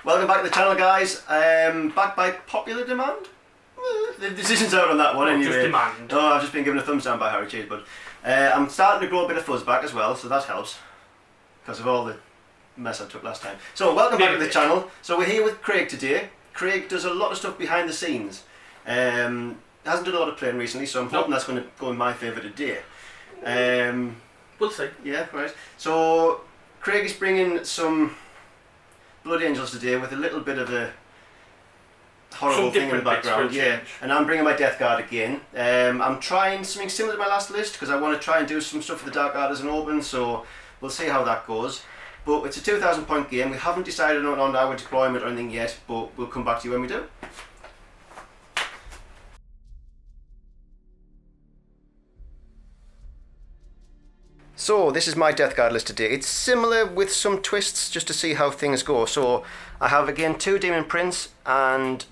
Welcome back to the channel, guys. Back by popular demand? The decision's out on that one anyway. Just demand. Oh, I've just been given a thumbs down by Harry Cheese, but I'm starting to grow a bit of fuzz back as well, so that helps. Because of all the mess I took last time. So, welcome back to the channel. So we're here with Craig today. Craig does a lot of stuff behind the scenes. Hasn't done a lot of playing recently, so I'm hoping that's going to go in my favour today. We'll see. Yeah, right. So, Craig is bringing some Blood Angels today with a little bit of a horrible thing in the background. Yeah, and I'm bringing my Deathguard again. I'm trying something similar to my last list because I want to try and do some stuff for the Dark Artisan Open, so we'll see how that goes. But it's a 2,000 point game. We haven't decided on our deployment or anything yet, but we'll come back to you when we do. So this is my Deathguard list today. It's similar with some twists just to see how things go. So I have again 2 Demon Prince, and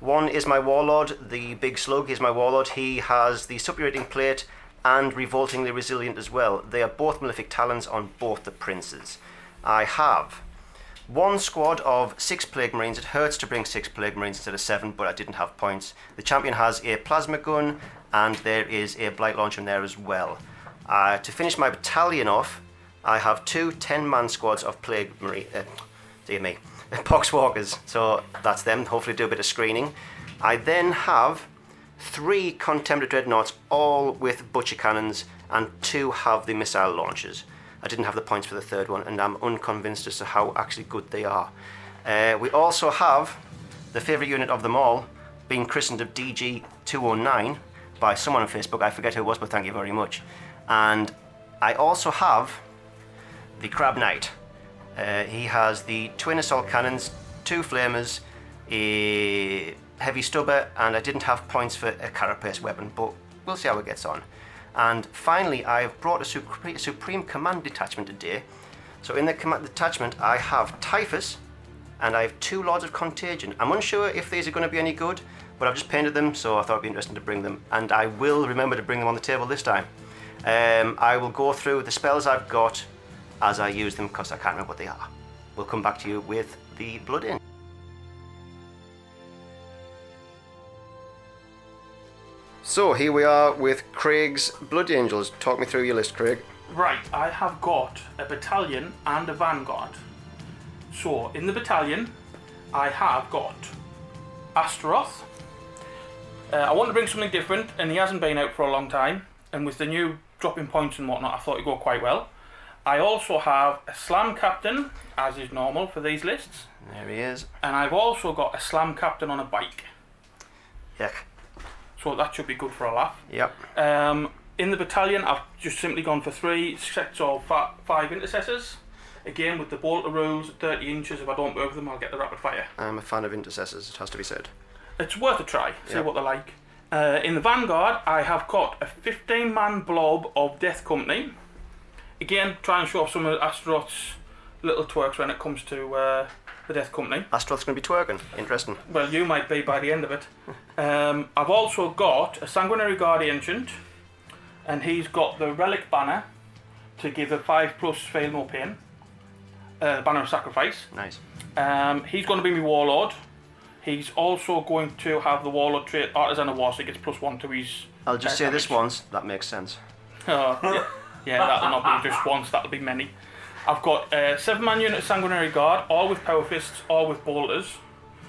one is my Warlord. The big slug is my Warlord. He has the Suppurating Plate and Revoltingly Resilient as well. They are both Malefic Talons on both the Princes. I have one squad of 6 Plague Marines. It hurts to bring 6 Plague Marines instead of 7, but I didn't have points. The champion has a Plasma Gun, and there is a Blight Launcher in there as well. To finish my battalion off, I have 2 10-man squads of Plague Marine, Poxwalkers, so that's them. Hopefully do a bit of screening. I then have 3 Contemptor Dreadnoughts, all with Butcher Cannons, and 2 have the missile launchers. I didn't have the points for the 3rd one, and I'm unconvinced as to how actually good they are. We also have the favourite unit of them all, being christened of DG209 by someone on Facebook. I forget who it was, but thank you very much. And I also have the Crab Knight. He has the twin assault cannons, 2 flamers, a heavy stubber, and I didn't have points for a carapace weapon, but we'll see how it gets on. And finally, I've brought a Supreme Command detachment today. So in the command detachment, I have Typhus, and I have 2 Lords of Contagion. I'm unsure if these are going to be any good, but I've just painted them, so I thought it'd be interesting to bring them, and I will remember to bring them on the table this time. I will go through the spells I've got as I use them because I can't remember what they are. We'll come back to you with the Blood in. So here we are with Craig's Blood Angels. Talk me through your list, Craig. Right, I have got a battalion and a vanguard. So in the battalion, I have got Astaroth. I want to bring something different, and he hasn't been out for a long time. And with the new dropping points and whatnot, I thought it'd go quite well. I also have a Slam Captain, as is normal for these lists. There he is. And I've also got a Slam Captain on a bike. Yuck. So that should be good for a laugh. Yep. In the battalion, I've just simply gone for 3 sets of 5 intercessors. Again, with the bolter rules, 30 inches. If I don't work with them, I'll get the rapid fire. I'm a fan of intercessors, it has to be said. It's worth a try, see what they're like. In the vanguard, I have got a 15-man blob of Death Company. Again, try and show off some of Astaroth's little twerks when it comes to the Death Company. Astaroth's going to be twerking. Interesting. Well, you might be by the end of it. I've also got a Sanguinary Guard Ancient, and he's got the Relic Banner to give a 5+ fail no pain. Banner of Sacrifice. Nice. He's going to be my Warlord. He's also going to have the Warlord trait, Artisan of War, so he gets +1 to his... I'll just say this once, that makes sense. Yeah, that'll not be just once, that'll be many. I've got a 7-man unit of Sanguinary Guard, all with Power Fists, all with bolters.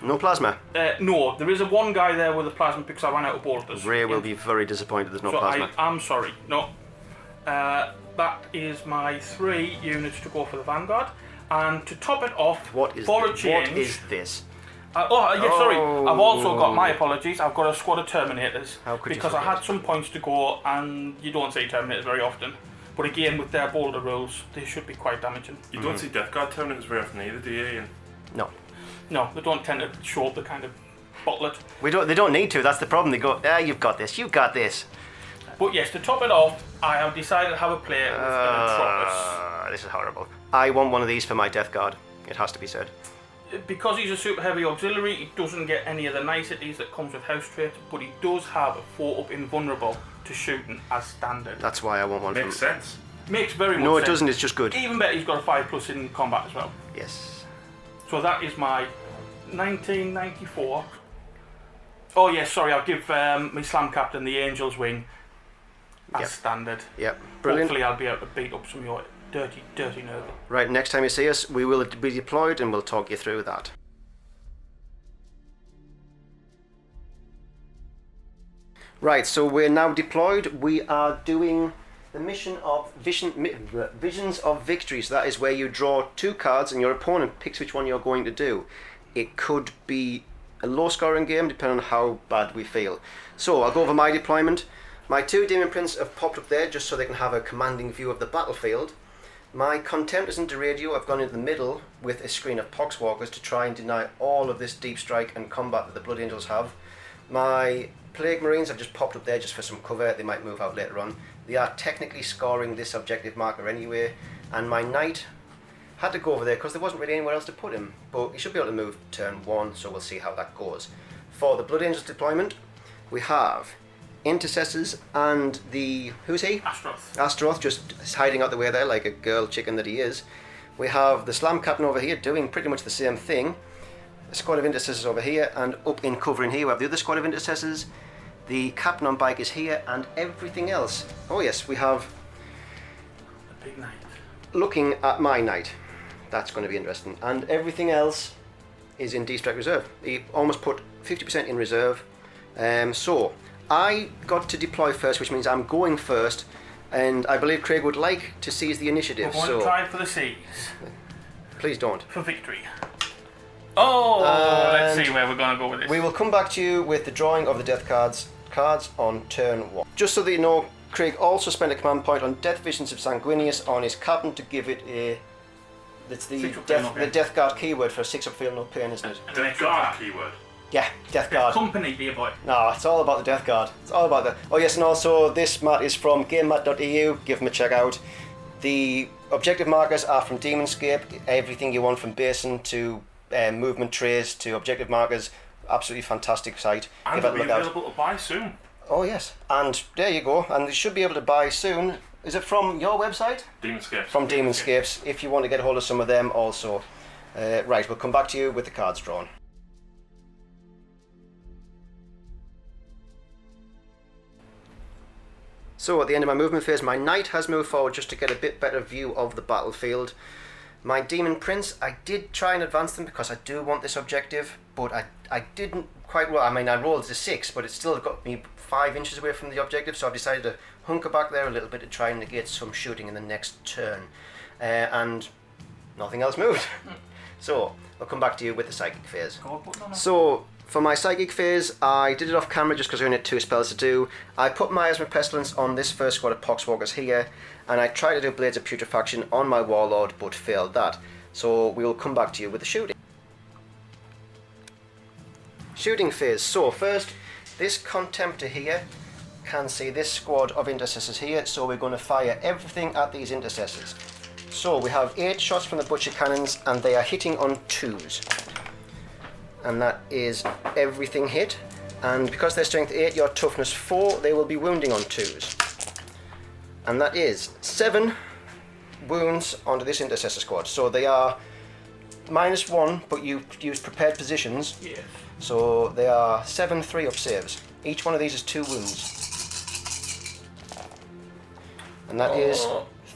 No plasma? No, there is a one guy there with a plasma because I ran out of bolters. Ray will be very disappointed there's no plasma. I'm sorry, no. That is my 3 units to go for the Vanguard. And to top it off, what is for a change... What is this? Sorry. I've also got, my apologies, I've got a squad of Terminators. How could because you I had some points to go, and you don't see Terminators very often. But again, with their bolter rules, they should be quite damaging. You don't see Deathguard Terminators very often either, do you, Ian? No. No, they don't tend to show up the kind of bottlet. They don't need to, that's the problem. They go, you've got this, you've got this. But yes, to top it off, I have decided to have a play with an Atropos. This is horrible. I want one of these for my Deathguard. It has to be said. Because he's a super heavy auxiliary, he doesn't get any of the niceties that comes with house traits, but he does have a 4+ invulnerable to shooting as standard. That's why I want one. Makes sense. Makes very much sense. No, it doesn't, it's just good. Even better, he's got a 5+ in combat as well. Yes. So that is my 1994. Oh yeah, sorry, I'll give my Slam Captain the Angel's Wing as standard. Yep, brilliant. Hopefully I'll be able to beat up some of your dirty nervy. Right, next time you see us, we will be deployed and we'll talk you through that. Right, so we're now deployed. We are doing the mission of Visions of Victory. So that is where you draw 2 cards and your opponent picks which one you're going to do. It could be a low scoring game depending on how bad we feel. So I'll go over my deployment. My 2 Demon Prints have popped up there just so they can have a commanding view of the battlefield. My Contemptors into radio, I've gone into the middle with a screen of Poxwalkers to try and deny all of this deep strike and combat that the Blood Angels have. My Plague Marines have just popped up there just for some cover. They might move out later on. They are technically scoring this objective marker anyway. And my Knight had to go over there because there wasn't really anywhere else to put him. But he should be able to move turn 1, so we'll see how that goes. For the Blood Angels deployment, we have Intercessors and the... who's he? Astaroth, just hiding out the way there like a girl chicken that he is. We have the Slam Captain over here doing pretty much the same thing. A squad of Intercessors over here, and up in cover in here we have the other squad of Intercessors. The Captain on bike is here, and everything else. Oh yes, we have... a big Knight. Looking at my Knight. That's going to be interesting. And everything else is in D-Strike Reserve. He almost put 50% in reserve. So, I got to deploy first, which means I'm going first, and I believe Craig would like to seize the initiative. We're going to try for the seas. Please don't. For victory. Oh, let's see where we're going to go with this. We will come back to you with the drawing of the death cards on turn 1. Just so that you know, Craig also spent a command point on Death Visions of Sanguinius on his captain to give it a... It's the Deathguard keyword for 6 up feel no pain, isn't it? Deathguard keyword? Yeah, Deathguard. Company, dear boy. No, it's all about the Deathguard. It's all about the... Oh yes, and also this mat is from Gamemat.eu. Give them a check out. The objective markers are from Demonscape. Everything you want from basin to movement trays to objective markers. Absolutely fantastic site. And it'll be available to buy soon. Oh yes, and there you go. And you should be able to buy soon. Is it from your website? Demonscapes. From Demonscapes, if you want to get hold of some of them also. Right, we'll come back to you with the cards drawn. So at the end of my movement phase, my Knight has moved forward just to get a bit better view of the battlefield. My Demon Prince, I did try and advance them because I do want this objective, but I didn't quite roll. I mean, I rolled a 6, but it still got me 5 inches away from the objective, so I've decided to hunker back there a little bit to try and negate some shooting in the next turn. And nothing else moved. So, I'll come back to you with the Psychic phase. So, for my Psychic phase, I did it off camera just because I only had 2 spells to do. I put Miasma Pestilence on this first squad of Poxwalkers here, and I tried to do Blades of Putrefaction on my Warlord, but failed that. So, we will come back to you with the shooting. Shooting phase. So, first, this Contemptor here can see this squad of Intercessors here, so we're going to fire everything at these Intercessors. So we have 8 shots from the Butcher Cannons, and they are hitting on 2s. And that is everything hit. And because they're strength 8, your toughness 4, they will be wounding on 2s. And that is 7 wounds onto this Intercessor squad. So they are -1, but you use prepared positions. Yes. So they are 7 3-up saves. Each one of these is 2 wounds. And that is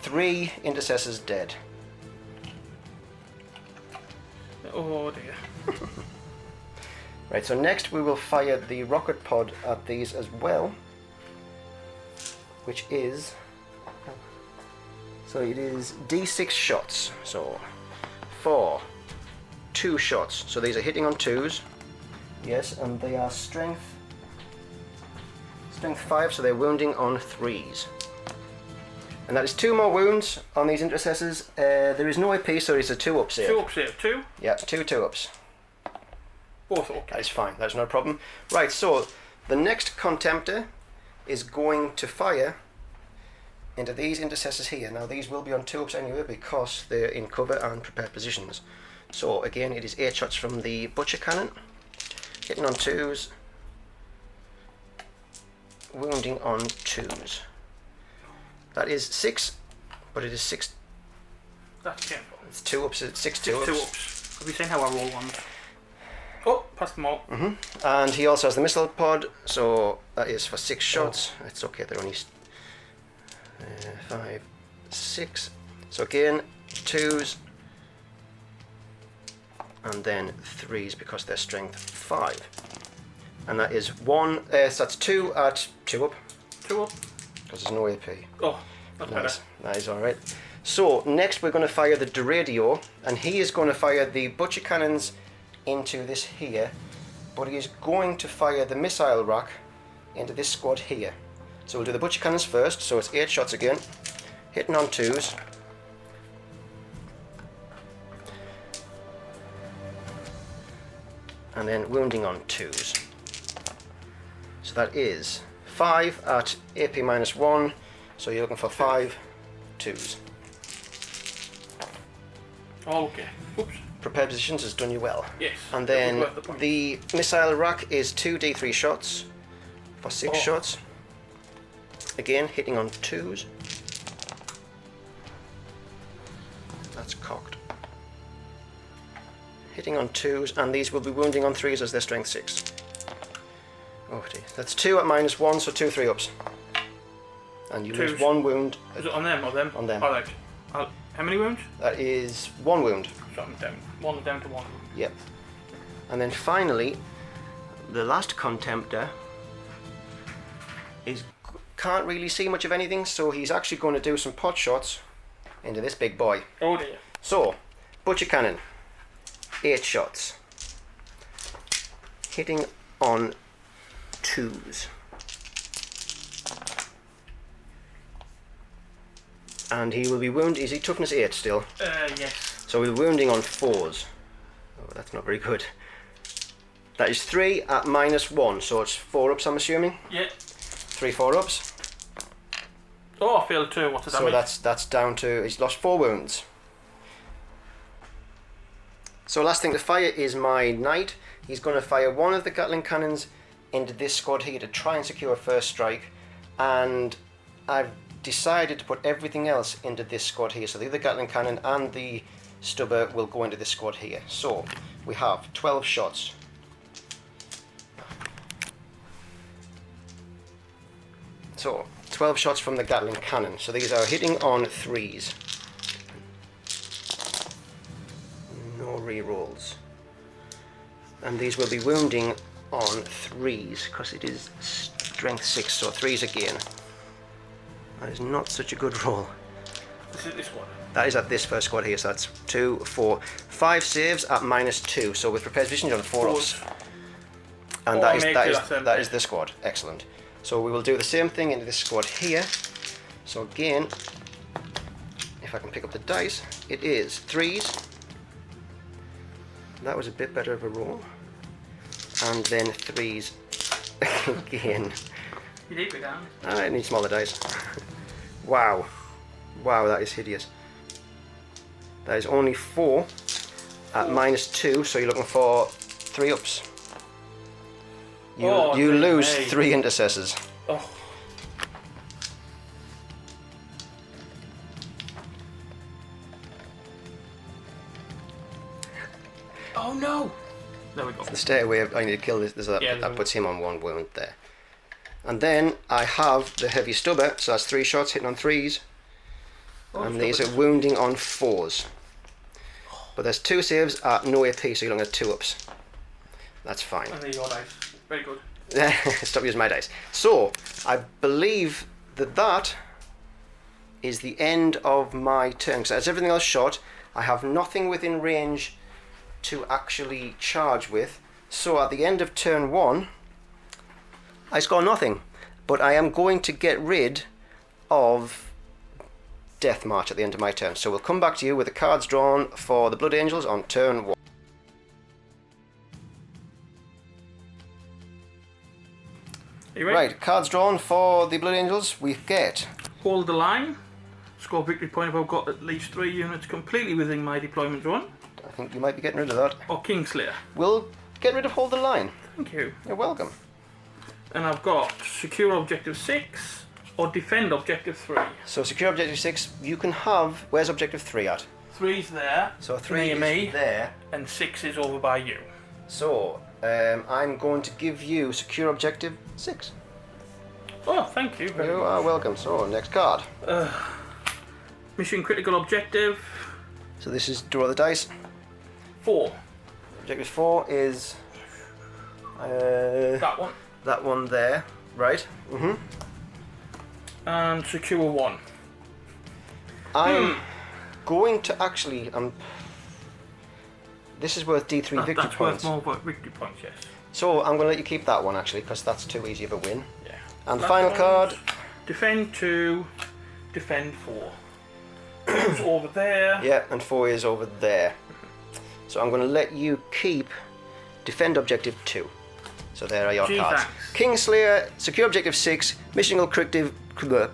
3 Intercessors dead. Oh dear. Right, so next we will fire the rocket pod at these as well. Which is... So it is D6 shots. So 4, 2 shots. So these are hitting on 2s. Yes, and they are strength 5, so they're wounding on 3s. And that is 2 more wounds on these Intercessors. There is no AP, so it's a 2-up save. 2-up save, 2? Yeah, 2 2-ups. Both okay. That's fine, that's no problem. Right, so the next Contemptor is going to fire into these Intercessors here. Now these will be on 2-ups anyway because they're in cover and prepared positions. So again, it is 8 shots from the Butcher Cannon, hitting on 2s, wounding on 2s. That is 6, but it is 6. That's painful. It's 2-ups, it's 6 2 2-ups. ups. Have you seen how I roll ones? Oh, past them all. And he also has the missile pod, so that is for 6 shots. It's okay, they're only 5, 6. So again, 2s, and then 3s because they're strength 5. And that is 1, so that's 2 at 2 up. 2 up. Because there's no AP. Oh, that's better. Nice, that is alright. So, next we're going to fire the Deradio, and he is going to fire the Butcher Cannons into this here, but he is going to fire the missile rack into this squad here. So we'll do the Butcher Cannons first, so it's 8 shots again, hitting on 2s. And then wounding on 2s. So that is 5 at AP -1, so you're looking for 5 2s. Okay. Oops. Prepared positions has done you well. Yes. And then Worth the point. the missile rack is 2d3 shots for 6 shots. Again, hitting on 2s. That's cocked. Hitting on 2s, and these will be wounding on 3s as they're strength 6. Oh dear. That's 2 at -1, so 2 3-ups. And you lose 1 wound. Is it on them or them? On them. Alright. How many wounds? That is 1 wound. So I'm down. 1 down to 1. Yep. And then finally, the last Contemptor can't really see much of anything, so he's actually going to do some pot shots into this big boy. Oh dear. So, Butcher Cannon, 8 shots, hitting on 2s. And he will be wounded. Is he toughness 8 still? Yes. So we're wounding on 4s. Oh, that's not very good. That is 3 at -1, so it's 4-ups, I'm assuming. Yeah. 3 4-ups. Oh, I failed 2. What's the So damage? that's down to, he's lost 4 wounds. So last thing to fire is my knight. He's going to fire one of the Gatling cannons into this squad here to try and secure first strike. And I've decided to put everything else into this squad here. So the other Gatling cannon and the stubber will go into this squad here. So we have 12 shots. So 12 shots from the Gatling cannon. So these are hitting on 3s. No re-rolls. And these will be wounding on 3s because it is strength 6, so 3s again. That is not such a good roll. This is this one. That is at this first squad here, so that's 2, 4, 5 saves at -2. So with prepared positions on 4-ups. And Oh, that is the squad. Excellent. So we will do the same thing into this squad here. So again, if I can pick up the dice, it is 3s. That was a bit better of a roll. And then 3s again. You need me down. I need smaller dice. Wow. Wow, that is hideous. That is only 4 at -2, so you're looking for 3-ups. You lose 3 intercessors. Oh. Oh no! There we go. Stay away. I need to kill this. That puts him on 1 wound there. And then I have the heavy stubber, so that's 3 shots hitting on 3s. And these are wounding on 4s. But there's 2 saves at no AP, so you're looking at 2-ups. That's fine. And there your dice. Very good. Stop using my dice. So, I believe that is the end of my turn. So that's everything else shot. I have nothing within range to actually charge with. So at the end of turn 1, I score nothing. But I am going to get rid of Death March at the end of my turn. So we'll come back to you with the cards drawn for the Blood Angels on turn 1. Are you ready? Right, cards drawn for the Blood Angels. We get Hold the line. Score victory point if I've got at least 3 units completely within my deployment zone. I think you might be getting rid of that. Or Kingslayer. We'll get rid of Hold the Line. Thank you. You're welcome. And I've got secure objective 6 or defend objective 3. So secure objective 6, you can have... Where's objective 3 at? 3's there. So 3 near is me, there. and 6 is over by you. So, I'm going to give you secure objective 6. Oh, thank you very You much. are welcome. So, next card. Mission critical objective So this is draw the dice. 4. Objective 4 is That one. that one there, right? And secure 1. I'm going to actually. This is worth D3 victory That's points. worth more victory points, yes. So I'm going to let you keep that one actually, because that's too easy of a win. Yeah. And the That final one's card. Defend 2, defend 4. It's over there. Yeah, and 4 is over there. So I'm going to let you keep defend objective 2. So there are your Gee, cards. thanks. Kingslayer, secure objective 6,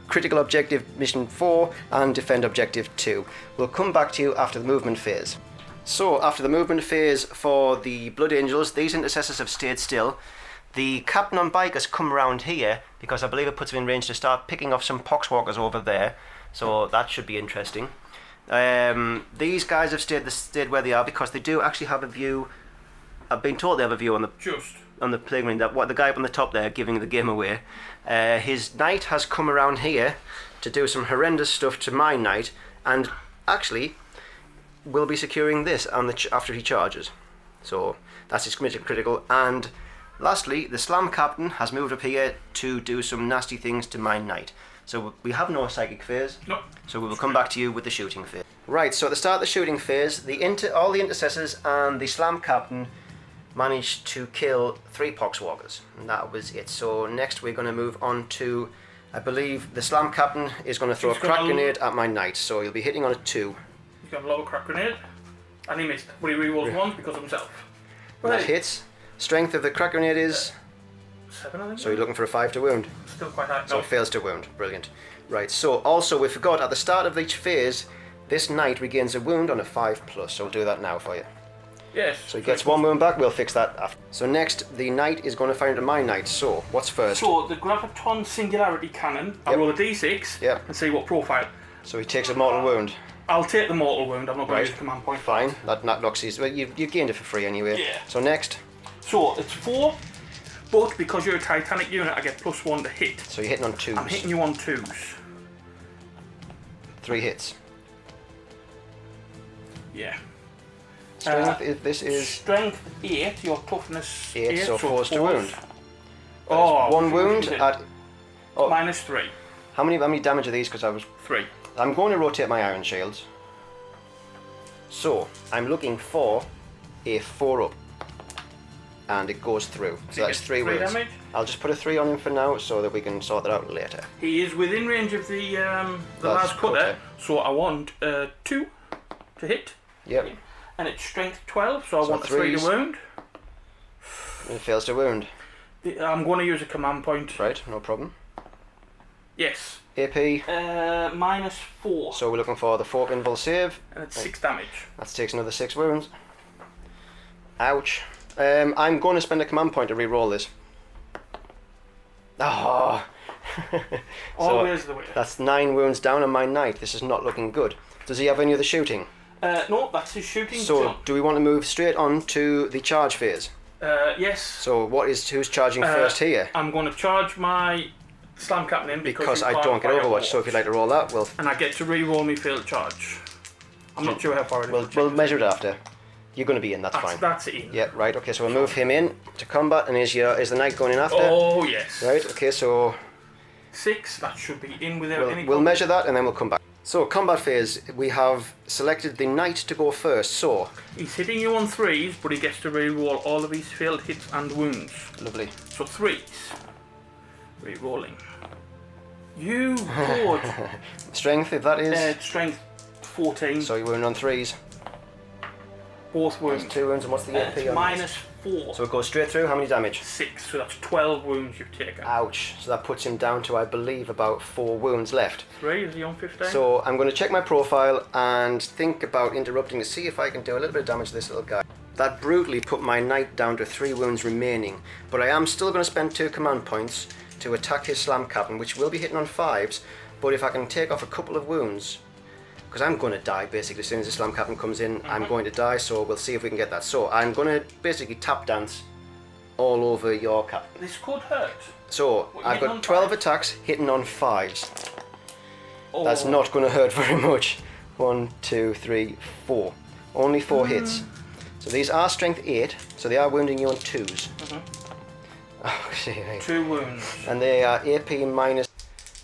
critical objective mission 4, and defend objective 2. We'll come back to you after the movement phase. So after the movement phase for the Blood Angels, these intercessors have stayed still. The captain on bike has come around here because I believe it puts him in range to start picking off some poxwalkers over there. So that should be interesting. These guys have stayed where they are because they do actually have a view. I've been told they have a view on the playground. That what the guy up on the top there giving the game away. His knight has come around here to do some horrendous stuff to my knight, and actually will be securing this on after he charges. So that's his critical. And lastly, the slam captain has moved up here to do some nasty things to my knight. So we have no psychic phase. No. So we will come back to you with the shooting phase. Right, so at the start of the shooting phase, all the intercessors and the slam captain managed to kill 3 poxwalkers, and that was it. So next we're going to move on to, I believe, the slam captain is going to throw a crack grenade at my knight. So he'll be hitting on a 2. He's got a lower crack grenade, and he missed. But he rerolls 1 because of himself. That hits. Strength of the crack grenade is 7, I think. so you're looking for a 5 to wound. Still quite high. So No. it fails to wound. Brilliant. Right, so also we forgot at the start of each phase, this knight regains a wound on a 5+, so we'll do that now for you. Yes. So he gets 1 wound back, we'll fix that after. So next, the knight is going to fire into my knight, so what's first? So the Graviton Singularity Cannon, I'll Yep. roll a d6 Yep. and see what profile. So he takes a mortal wound. I'll take the mortal wound, I'm not going Right. to use a command point. Fine, that knocks his... Well, you gained it for free anyway. Yeah. So next, So it's 4, but because you're a Titanic unit, I get +1 to hit. so you're hitting on 2s. I'm hitting you on 2s. 3 hits. Yeah. Strength, if this is Strength 8, your toughness 8, so 4's to fours. wound. Oh, 1 wound at... Oh, -3. how many damage are these? Because 3. I'm going to rotate my iron shields. So, I'm looking for a 4 up. And it goes through. So that's 3 3 wounds. damage. I'll just put a 3 on him for now so that we can sort that out later. He is within range of the That's last cutter, cutter. so I want 2 to hit. Yep. And it's strength 12, so I So want a 3 to 3s. wound. It fails to wound. I'm going to use a command point. Right, no problem. Yes. AP. -4. So we're looking for the 4 invul save. And it's 6 damage. That takes another 6 wounds. Ouch. I'm going to spend a command point to re-roll this. Oh. Always the way. That's 9 wounds down on my knight. This is not looking good. Does he have any other shooting? No, that's his shooting. So do we want to move straight on to the charge phase? Yes. So who's charging first here? I'm going to charge my slam captain in Because you I can't don't get fire Overwatch. balls. So if you'd like to roll that, And I get to re-roll me failed charge. I'm not sure how far it is. we'll measure it after. You're going to be in. That's fine. That's in. Yeah, right. Okay, so we'll move him in to combat, and is the knight going in after? Oh yes. Right. Okay, so 6. That should be in without any. we'll measure that, and then we'll come back. So combat phase, we have selected the knight to go first. So He's hitting you on 3s, but he gets to re-roll all of his failed hits and wounds. lovely. So 3s. Re-rolling. You good. Strength, if that is. Strength 14. So you wound on 3s. Both wounds. 2 wounds, and what's the AP on this? -4. So it goes straight through. How many damage? 6. So that's 12 wounds you've taken. Ouch. So that puts him down to, I believe, about 4 wounds left. 3. Is he on 15? So I'm going to check my profile and think about interrupting to see if I can do a little bit of damage to this little guy. That brutally put my knight down to 3 wounds remaining, but I am still going to spend 2 command points to attack his slam captain, which will be hitting on 5s, but if I can take off a couple of wounds, because I'm going to die basically as soon as the slam captain comes in. I'm going to die, so we'll see if we can get that. So I'm going to basically tap dance all over your captain. This could hurt. So I've got 12 attacks hitting on 5s. That's not going to hurt very much. 1, 2, 3, 4. Only 4 hits. So these are strength 8, so they are wounding you on 2s. Oh, see, 2 wounds. And they are AP minus.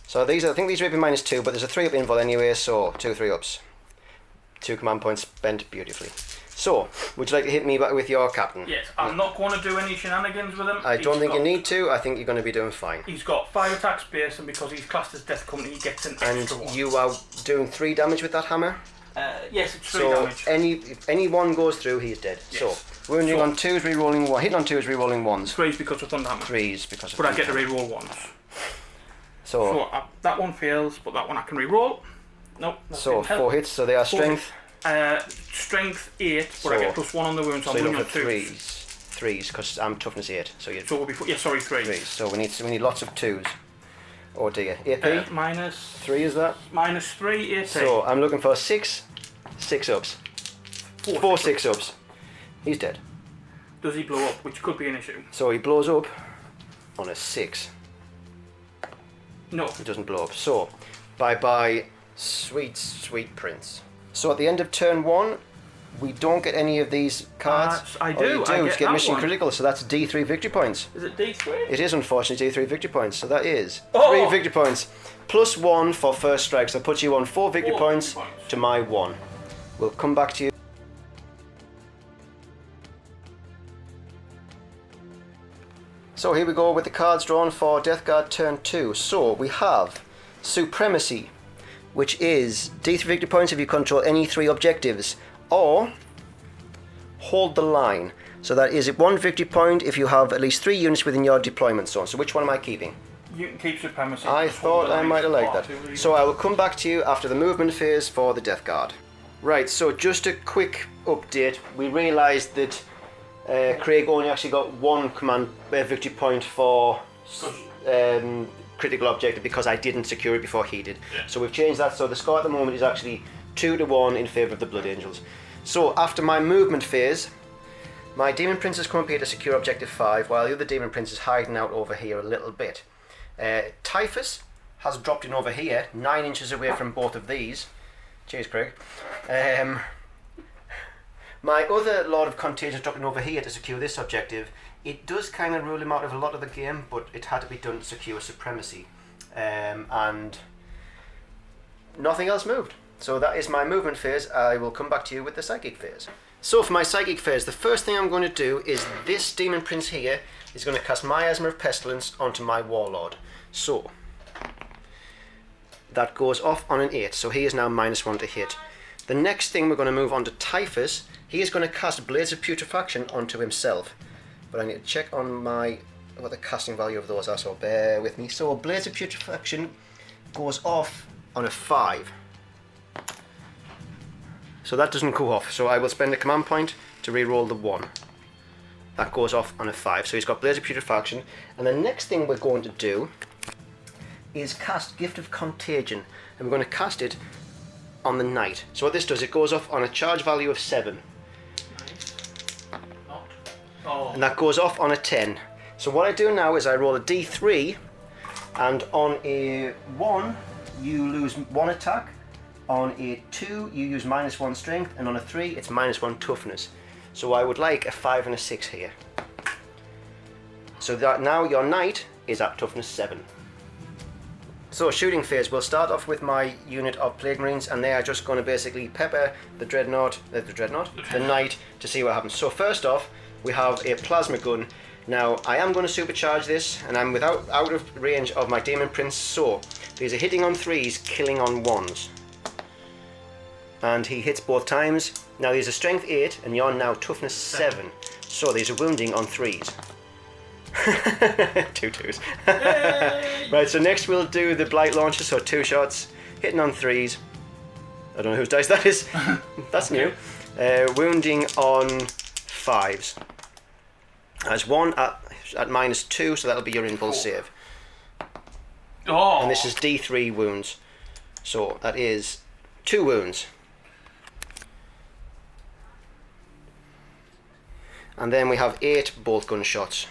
So these are, I think these are AP minus 2, but there's a 3 up invul anyway, so 2 3 ups. 2 command points spent beautifully. So, would you like to hit me back with your captain? Yes, I'm not going to do any shenanigans with him. I don't think you need to. I think you're going to be doing fine. He's got 5 attacks base, and because he's classed as Death Company, he gets an extra 1. And you are doing 3 damage with that hammer? Yes, it's 3 so damage. If any one goes through, he's dead. Yes. So, wounding on 2s, re-rolling 1. Hitting on 2s, re-rolling 1s. 3s because of Thunder Hammer. 3s because of But I get to Thunder re-roll 1s. So that one fails, but that one I can re-roll. Nope. So 4 hits, so they are strength. Strength 8, but I get +1 on the wound, so I'm you're wounding on 3s. 2s. 3s, because I'm toughness 8. So So we'll be 3s. 3s. So we need lots of 2s. Oh dear. AP? Minus 3 is that? minus 3 AP. So I'm looking for 6 ups. 4 6 ups. He's dead. Does he blow up, which could be an issue? So he blows up on a 6. No. He doesn't blow up. So, bye-bye, sweet, sweet prince. So at the end of turn 1, we don't get any of these cards. I All do. you I is get that mission one. critical, so that's D3 victory points. Is it D3? It is unfortunately D3 victory points, so that is Oh! 3 victory points. +1 for first strike, so that puts you on 4 victory 4 points victory points. to my 1. We'll come back to you. So here we go with the cards drawn for Deathguard turn 2. So we have Supremacy, which is D3 victory points if you control any 3 objectives, or Hold the Line. So that is 1 victory point if you have at least 3 units within your deployment zone. So which one am I keeping? You can keep Supremacy. I Just hold thought the I line might have liked far that. too easy. So I will come back to you after the movement phase for the Deathguard. Right, so just a quick update. We realised that Craig only actually got 1 command victory point for critical objective because I didn't secure it before he did. Yeah. So we've changed that, so the score at the moment is actually 2-1 in favour of the Blood Angels. So after my movement phase, my Demon Prince is currently at a secure objective 5, while the other Demon Prince is hiding out over here a little bit. Typhus has dropped in over here, 9 inches away from both of these. Cheers, Craig. My other Lord of Contagion is dropping over here to secure this objective. It does kind of rule him out of a lot of the game, but it had to be done to secure Supremacy. And nothing else moved. So that is my movement phase. I will come back to you with the Psychic phase. So for my Psychic phase, the first thing I'm going to do is this Demon Prince here is going to cast Miasma of Pestilence onto my Warlord. So that goes off on an 8, so he is now -1 to hit. The next thing we're going to move on to Typhus. He is going to cast Blades of Putrefaction onto himself. But I need to check on what the casting value of those are, so bear with me. So Blades of Putrefaction goes off on a 5. So that doesn't go off, so I will spend a command point to re-roll the 1. That goes off on a 5, so he's got Blades of Putrefaction. And the next thing we're going to do is cast Gift of Contagion, and we're going to cast it on the Knight. So what this does, it goes off on a charge value of 7. Oh. And that goes off on a 10. So what I do now is I roll a d3, and on a 1 you lose 1 attack, on a 2 you use -1 strength, and on a 3 it's -1 toughness. So I would like a 5 and a 6 here. So that now your Knight is at toughness 7. So shooting phase, we'll start off with my unit of Plague Marines, and they are just going to basically pepper the the Knight to see what happens. So first off, we have a plasma gun. Now I am going to supercharge this, and I'm out of range of my Demon Prince, so these are hitting on 3s, killing on 1s. And he hits both times. Now these are strength 8, and you're now toughness 7. So these are wounding on 3s. 2 2s. Right, so next we'll do the Blight Launcher, so 2 shots, hitting on 3s. I don't know whose dice that is. That's new. Wounding on 5s. There's 1 at -2, so that'll be your impulse save. Oh. And this is D3 wounds. So that is 2 wounds. And then we have 8 bolt gun shots.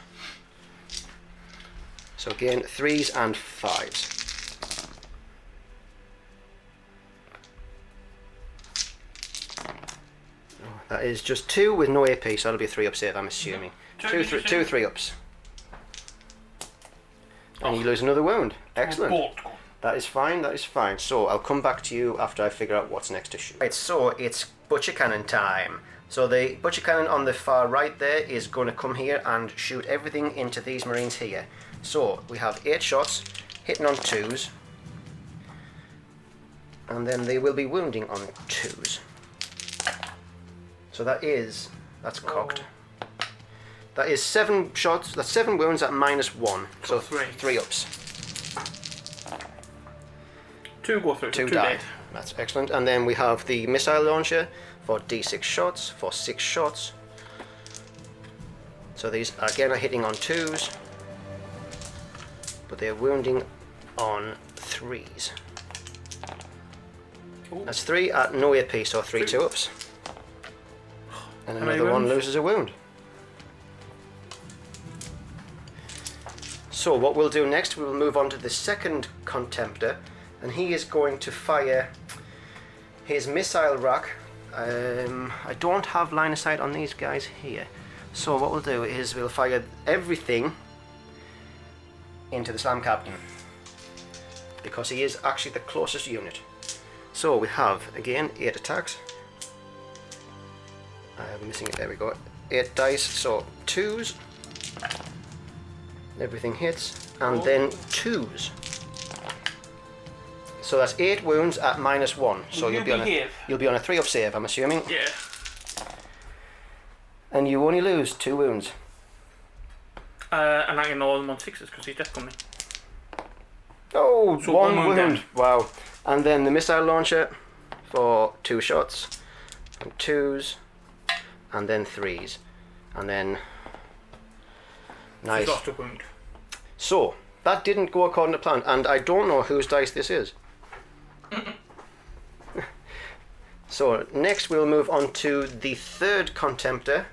So again, 3s and 5s. That is just 2 with no AP, so that'll be a 3-up save, I'm assuming. Two 3-ups. And you lose another wound. Excellent. That is fine, that is fine. So I'll come back to you after I figure out what's next to shoot. Right, so it's Butcher Cannon time. So the Butcher Cannon on the far right there is going to come here and shoot everything into these Marines here. So we have 8 shots, hitting on 2s. And then they will be wounding on 2s. So that's cocked. That is 7 shots, that's 7 wounds at -1. So 3 ups. 2 go through. 2 died. That's excellent. And then we have the missile launcher for D6 shots, for 6 shots. So these again are hitting on 2s, but they're wounding on 3s. Ooh. That's 3 at no AP, so 3 2-ups. And another one loses a wound. So what we'll do next, we'll move on to the second Contemptor, and he is going to fire his missile rack. I don't have line of sight on these guys here. So what we'll do is we'll fire everything into the Slam Captain, because he is actually the closest unit. So we have, again, 8 attacks. I'm missing it, there we go. 8 dice, so 2s. Everything hits, and then 2s. So that's 8 wounds at -1. So you'll be on a 3-up save, I'm assuming. Yeah. And you only lose 2 wounds. And I can all them on 6s because he's death coming. Oh, so 1 wound. Down. Wow. And then the missile launcher for 2 shots, and 2s, and then 3s, and then nice. He's lost a wound. So that didn't go according to plan, and I don't know whose dice this is. So next we'll move on to the third Contemptor,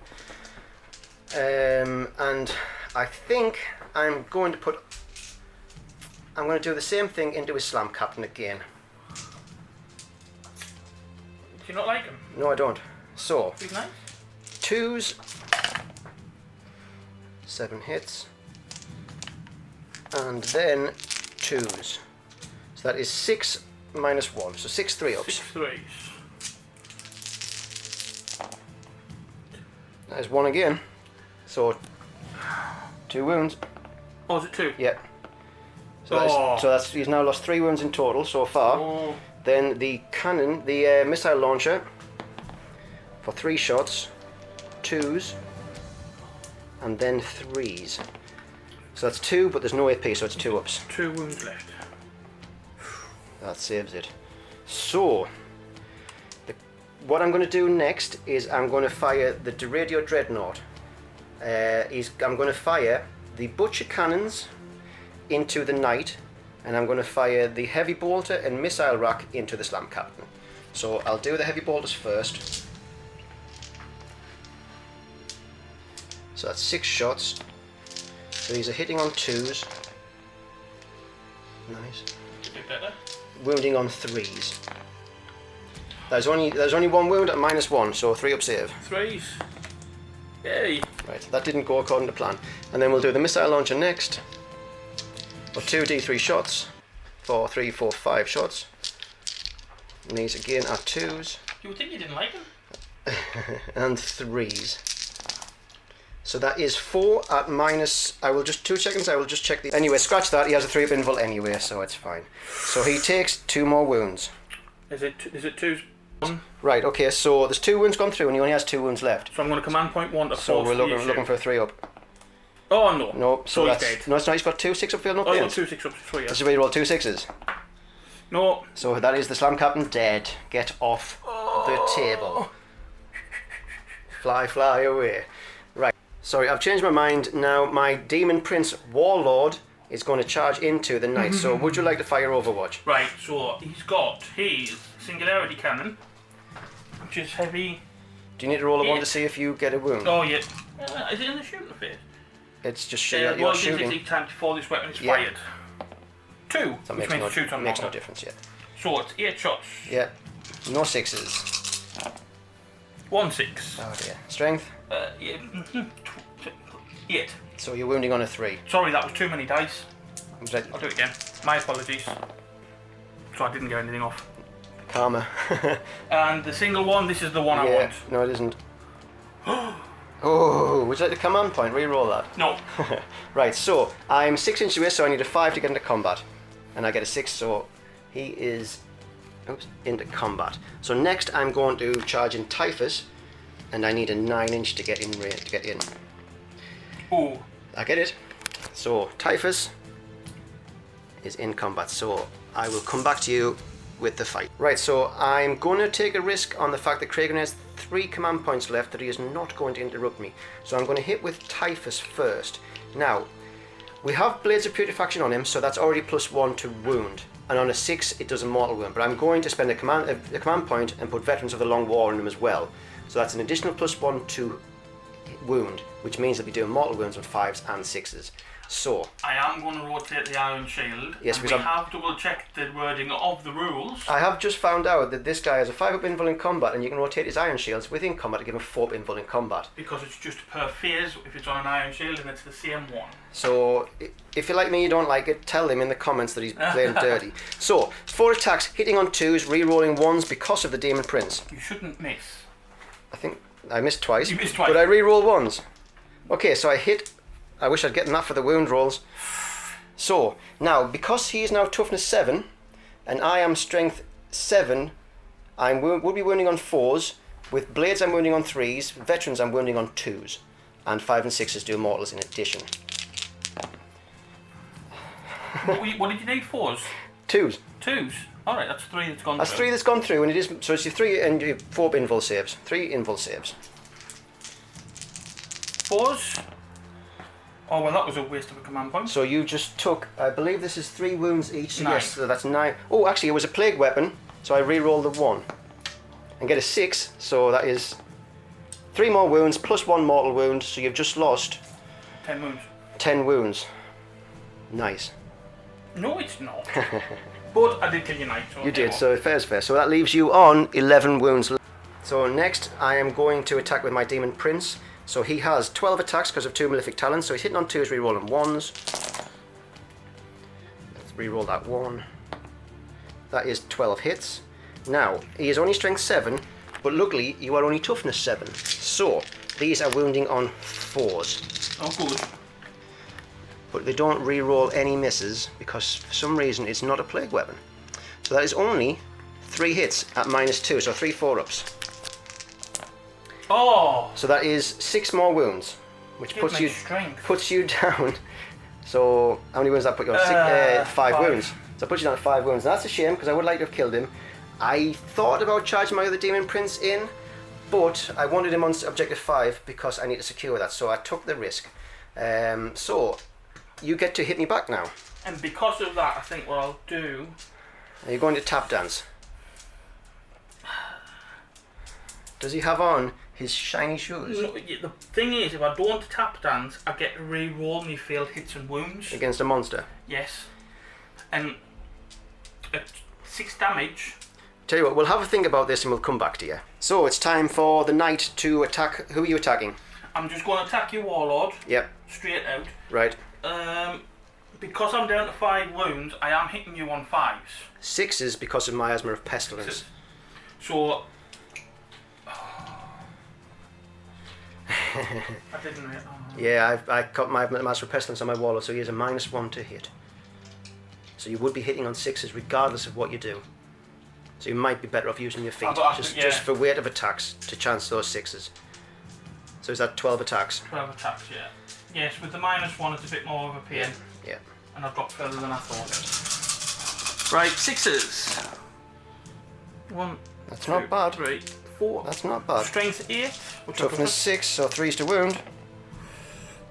and I think I'm going to do the same thing into his Slam Captain again. Do you not like him? No, I don't. So He's nice. 2s, 7 hits, and then 2s. So that is 6 -1, so 6 3-ups. 6 3s. That is 1 again. So 2 wounds. Oh, is it 2? Yeah. So that's he's now lost 3 wounds in total so far. Oh. Then the cannon, the missile launcher for 3 shots, 2s, and then 3s. So that's 2, but there's no AP, so it's 2-ups. 2 wounds left. That saves it. So, what I'm going to do next is I'm going to fire the Radio Dreadnought. I'm going to fire the Butcher Cannons into the Knight, and I'm going to fire the Heavy Bolter and Missile Rack into the Slam Captain. So I'll do the Heavy Bolters first. So that's 6 shots. So these are hitting on 2s. Nice. A bit better. Wounding on 3s. There's only 1 wound at -1, so 3-up save. 3s. Yay. Right, that didn't go according to plan. And then we'll do the missile launcher next. For 2 D3 shots. For 3, 4, 5 shots. And these again are 2s. You would think you didn't like him. And 3s. So that is 4 at I will just 2 seconds, I will just check the... Anyway, scratch that, he has a 3-up invul anyway, so it's fine. So he takes 2 more wounds. Is it 2s? Right, okay, so there's 2 wounds gone through and he only has 2 wounds left. So I'm going to command point 1 to So force we're looking for a 3-up. Oh no. No, so he's that's... dead. No, it's not, he's got 2 6-up failed, not Oh, he's failed. got 2 6-ups, 3, yeah. This is where you roll 2 6s. No. So that is the Slam Captain dead. Get off the table. Fly, fly away. Right. Sorry, I've changed my mind. Now my Demon Prince Warlord is going to charge into the Knight. So would you like to fire Overwatch? Right, so he's got his singularity cannon, which is heavy. Do you need to roll a 1 Yeah. to see if you get a wound? Oh yeah. Is it in the shooting phase? It's just Well, you're it shooting. each time before this weapon is Yeah. fired. 2, That which means it shoots on makes no normal. difference yet. So it's 8 shots. Yeah. No 6s. 1 6. Oh dear. Strength. Yeah. 8. So you're wounding on a 3. Sorry, that was too many dice. Was that I'll do it again. My apologies. So I didn't get anything off. karma? And the single one, this is the one I Yeah. want. No, it isn't. Oh, would you like the command point? Reroll that. No. Right, so I'm 6 inches away, so I need a 5 to get into combat. And I get a 6, so he is into combat. So next I'm going to charge in Typhus, and I need a 9 inch to get in range, to get in. Ooh. I get it. So Typhus is in combat, so I will come back to you with the fight. Right, so I'm going to take a risk on the fact that Kragan has 3 command points left that he is not going to interrupt me. So I'm going to hit with Typhus first. Now, we have Blades of Putrefaction on him, so that's already +1 to wound. And on a 6, it does a mortal wound. But I'm going to spend a command point and put Veterans of the Long War on him as well. So that's an additional +1 to wound, which means that we do mortal wounds on 5s and 6s. So I am going to rotate the Iron Shield. Yes, and because we have double checked the wording of the rules. I have just found out that this guy has a 5-up invul in combat, and you can rotate his Iron Shields within combat to give him 4-up invul in combat. Because it's just per phase if it's on an Iron Shield and it's the same one. So if you're like me, you don't like it, tell him in the comments that he's playing dirty. So 4 attacks, hitting on 2s, re-rolling 1s because of the Demon Prince. You shouldn't miss. I think I missed twice. You missed twice. But I re-roll 1s. Okay, so I hit. I wish I'd gotten that for the wound rolls. So now, because he is now toughness 7, and I am strength 7, I would be wounding on 4s. With blades, I'm wounding on 3s. Veterans, I'm wounding on 2s, and 5 and 6s do mortals in addition. What did you need? 4s? 2s. 2s? Alright, that's 3 that's gone That's through. 3 that's gone through, and it is so it's your 3 and your 4 invul saves. 3 invul saves. 4s? Oh, well, that was a waste of a command point. So you just took, I believe this is 3 wounds each. So 9. yes, so that's 9. Oh, actually, it was a plague weapon, so I re-rolled the 1 and get a 6. So that is 3 more wounds plus 1 mortal wound. So you've just lost 10 wounds. 10 wounds. Nice. No, it's not. But I did kill your knight. So You did. well. So fair's fair. So that leaves you on 11 wounds. So next, I am going to attack with my Demon Prince. So he has 12 attacks because of 2 malefic talents. So he's hitting on 2s, re-rolling 1s. Let's re-roll that 1. That is 12 hits. Now, he is only strength 7, but luckily you are only toughness 7. So these are wounding on 4s. Oh, good. But they don't re-roll any misses because for some reason it's not a plague weapon. So that is only 3 hits at -2, so 3 4-ups. Oh! So that is 6 more wounds, which Give puts me you strength. puts you down. So how many wounds does that put you on? 5 wounds. So that puts you down to 5 wounds. And that's a shame because I would like to have killed him. I thought about charging my other Demon Prince in, but I wanted him on objective 5 because I need to secure that. So I took the risk. So you get to hit me back now. And because of that, I think what I'll do... Are you going to tap dance? Does he have on his shiny shoes? No, the thing is, if I don't tap dance, I get to re-roll my failed hits and wounds. Against a monster? Yes. And at 6 damage... Tell you what, we'll have a think about this and we'll come back to you. So it's time for the knight to attack. Who are you attacking? I'm just going to attack your warlord. Yep. Straight out. Right. Because I'm down to 5 wounds, I am hitting you on 5s. 6s because of Miasma of Pestilence. So... I didn't really... Yeah, I got my Miasma of Pestilence on my warlord, so he has a -1 to hit. So you would be hitting on 6s regardless of what you do. So you might be better off using your feet, just for weight of attacks to chance those 6s. So is that 12 attacks? 12 attacks, yeah. Yes, with the -1 it's a bit more of a pain. Yeah. And I've got further than I thought. Right, 6s. 1, That's 2, not bad. 3, 4. That's not bad. Strength 8. Toughness 6, so 3's to wound.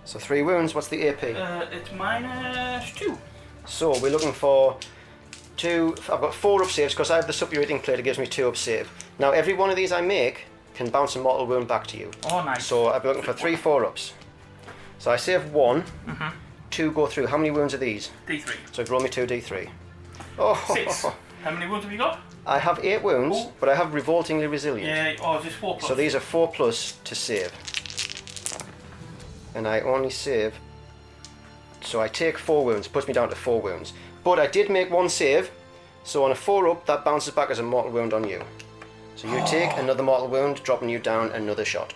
So 3 wounds, what's the AP? It's -2. So we're looking for I've got 4 up saves because I have the suppurating plate. It gives me 2 up save. Now every one of these I make can bounce a mortal wound back to you. Oh, nice. So I'll be looking for 3 4-ups. So I save 1. 2 go through. How many wounds are these? D3. So roll me 2 D3. Oh. 6. How many wounds have you got? I have 8 wounds, but I have revoltingly resilient. Yeah. Oh, is this 4+? So these are 4+ to save. And I only save. So I take 4 wounds, puts me down to 4 wounds. But I did make 1 save, so on a 4-up, that bounces back as a mortal wound on you. So you take another mortal wound, dropping you down another shot.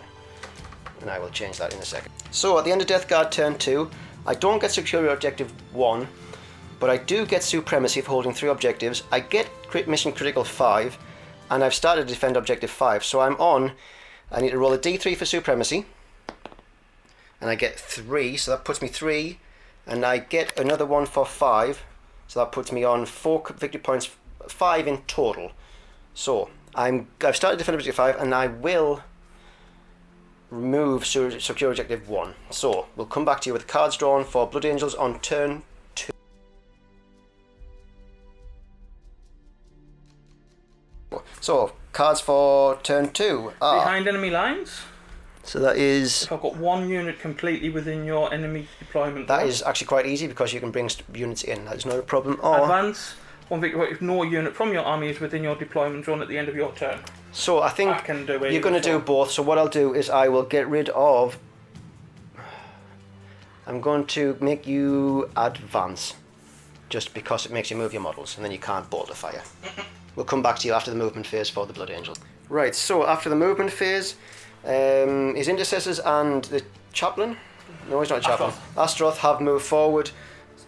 And I will change that in a second. So at the end of Deathguard turn 2, I don't get secure objective 1, but I do get supremacy for holding 3 objectives. I get mission critical 5, and I've started to defend objective 5. So I'm on, I need to roll a d3 for supremacy, and I get 3, so that puts me 3, and I get another one for 5, so that puts me on 4 victory points, 5 in total. So I've started to defend objective 5, and I will remove secure objective 1. So we'll come back to you with cards drawn for Blood Angels on turn 2. So cards for turn 2 are behind enemy lines. So that is. If I've got 1 unit completely within your enemy deployment. That is actually quite easy because you can bring units in. That is not a problem. Or advance 1 victory if no unit from your army is within your deployment zone at the end of your turn. So I think can do you're going to do both. So what I'll do is I will get rid of. I'm going to make you advance, just because it makes you move your models, and then you can't bolt the fire. We'll come back to you after the movement phase for the Blood Angel. Right. So after the movement phase, his intercessors and the chaplain. No, he's not a chaplain. Astaroth have moved forward.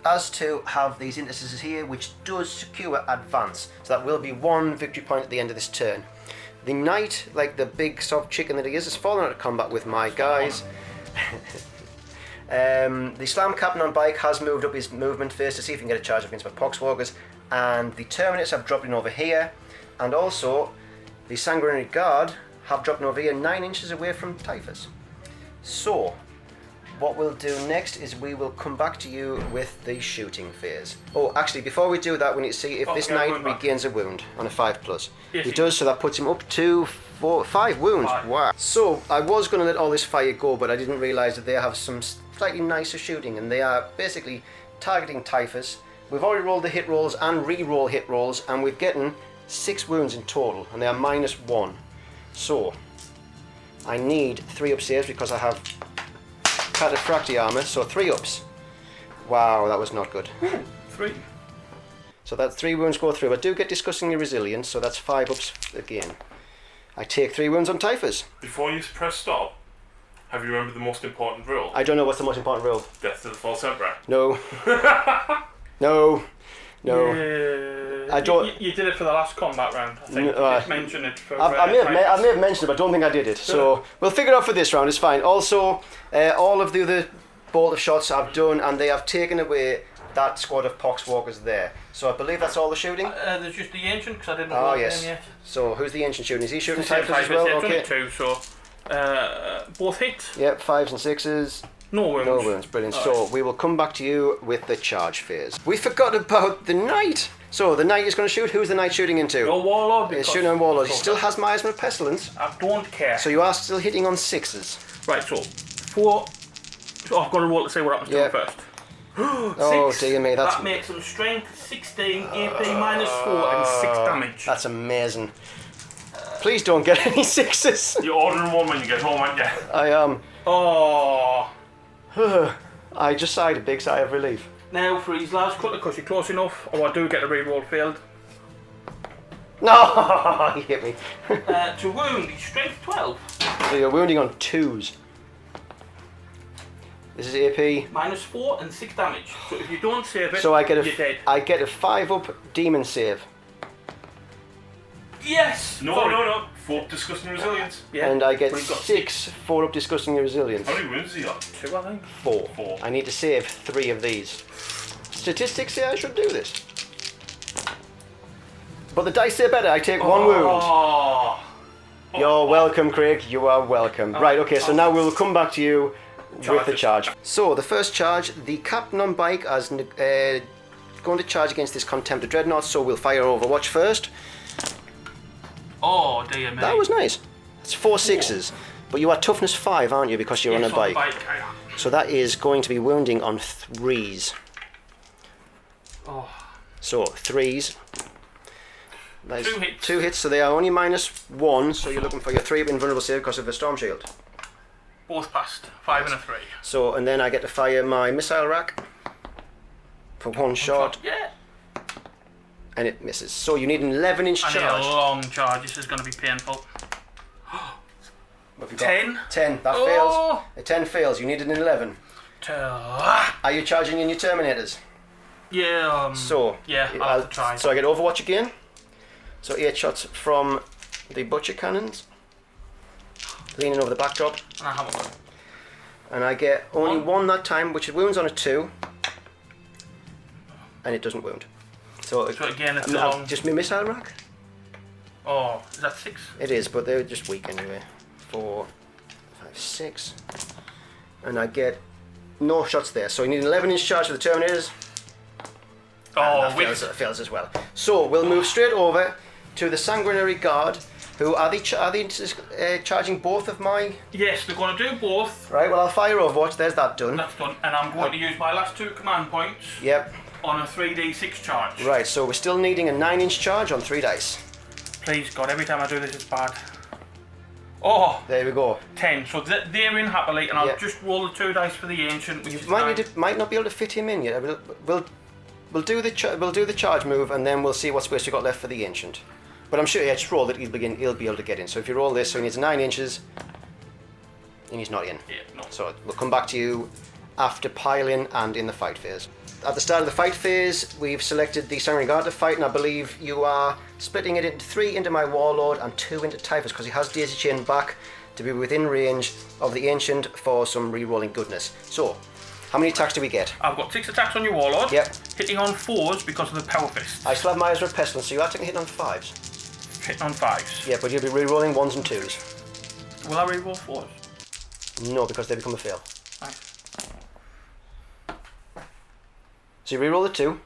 As to have these intercessors here, which does secure advance. So that will be 1 victory point at the end of this turn. The knight, like the big soft chicken that he is, has fallen out of combat with my guys. The slam captain on bike has moved up his movement phase to see if he can get a charge against my poxwalkers, and the terminates have dropped in over here, and also the sanguinary guard have dropped in over here 9 inches away from Typhus. So what we'll do next is we will come back to you with the shooting phase. Oh, actually, before we do that, we need to see if this knight regains a wound on a 5+. Yes, he does, so that puts him up to 5 wounds. Wow. So I was going to let all this fire go, but I didn't realise that they have some slightly nicer shooting, and they are basically targeting Typhus. We've already rolled the hit rolls and re-roll hit rolls, and we've gotten 6 wounds in total, and they are -1. So I need 3 up saves because I have Cataphracti armor, so 3 ups. Wow, that was not good. 3. So that's 3 wounds go through. I do get disgustingly resilient, so that's 5 ups again. I take 3 wounds on Typhus. Before you press stop, have you remembered the most important rule? I don't know what's the most important rule. Death to the false emperor. No. No. No. Yeah. I don't. You did it for the last combat round. I think you just mentioned it for. I may have mentioned it, but I don't think I did it. So we'll figure it out for this round. It's fine. Also, all of the other bolt of shots I've done, and they have taken away that squad of poxwalkers there. So I believe that's all the shooting. There's just the ancient, because I didn't know his name yet. So who's the ancient shooting? Is he shooting Typhus as well? Okay. Only 2, so both hit. Yep, 5s and 6s. No wounds. No wounds, brilliant. So we will come back to you with the charge phase. We forgot about the knight. So the knight is going to shoot. Who's the knight shooting into? Your warlord. He's shooting on warlord. He still has miasma of pestilence. I don't care. So you are still hitting on 6s. Right, so 4. So I've got to roll to say what happens to him first. Oh dear me, that makes him strength 16, AP -4, and 6 damage. That's amazing. Please don't get any 6s. You're ordering one when you get home, aren't you? I am. Oh. I just sighed a big sigh of relief. Now for his last cut, because you're close enough, or I do get a reroll failed. No, he hit me. To wound, he's strength 12. So you're wounding on 2s. This is AP. -4 and 6 damage. So if you don't save it, so I get you're dead. I get a 5-up demon save. Yes! No. 4 disgusting resilience. Yeah. And I get 6 4-up disgusting resilience. How many wounds has he got? 2, I think. 4. I need to save 3 of these. Statistics say I should do this. But the dice say better. I take 1 wound. You're welcome, Craig. You are welcome. Right, okay, so now we'll come back to you with the charge. So, the first charge, the captain on bike has going to charge against this Contemptor Dreadnought, so we'll fire Overwatch first. Oh, dear me. That was nice. It's 4 6s. But you are toughness 5, aren't you, because you're on a bike? I am. So that is going to be wounding on 3s. Oh. So 3s. Nice. 2 hits. 2 hits, so they are only -1, so you're looking for your 3 invulnerable save because of the Storm Shield. Both passed. 5 and a 3. So, and then I get to fire my missile rack for 1 shot, Yeah. and it misses. So you need an 11-inch I need a charge. long charge. This is going to be painful. What have you got? 10. 10, that Oh. fails. A 10 fails, you need an 11. Ah. Are you charging in your Terminators? Yeah. So, Yeah, I'll have to try. So I get Overwatch again. So 8 shots from the Butcher Cannons, leaning over the backdrop. And I haven't got it. And I get only 1 that time, which wounds on a 2. And it doesn't wound. So again, it's now, long. just my missile rack? Oh, is that 6? It is, but they're just weak anyway. 4, 5, 6. And I get no shots there. So you need an 11-inch charge for the Terminators. Oh, And that fails as well. So we'll move straight over to the Sanguinary Guard, who are they charging both of my... yes, they're going to do both. Right, well I'll fire Overwatch, there's that done. That's done. And I'm going to use my last 2 command points Yep. on a 3d6 charge. Right, so we're still needing a 9-inch charge on 3 dice. Please, God, every time I do this, it's bad. Oh, There we go. 10. So they're in happily, and I'll Yeah. just roll the 2 dice for the Ancient, which You is might not be able to fit him in yet. We'll do the charge move, and then we'll see what space we've got left for the Ancient. But I'm sure, yeah, just roll that he'll be able to get in. So if you roll this, so he needs 9 inches, and he's not in. Yeah, no. So we'll come back to you after piling and in the fight phase. At the start of the fight phase, we've selected the Sanguinary Guard to fight, and I believe you are splitting it into 3 into my Warlord and 2 into Typhus, because he has daisy chained back to be within range of the Ancient for some re-rolling goodness. So, how many attacks do we get? I've got 6 attacks on your Warlord. Yep. Hitting on 4s because of the Power Fist. I still have my Ezra Pestilence, so you are taking a hit on 5s. Hitting on 5s. Yeah, but you'll be re-rolling 1s and 2s. Will I re-roll 4s? No, because they become a fail. Nice. So you re-roll the 2.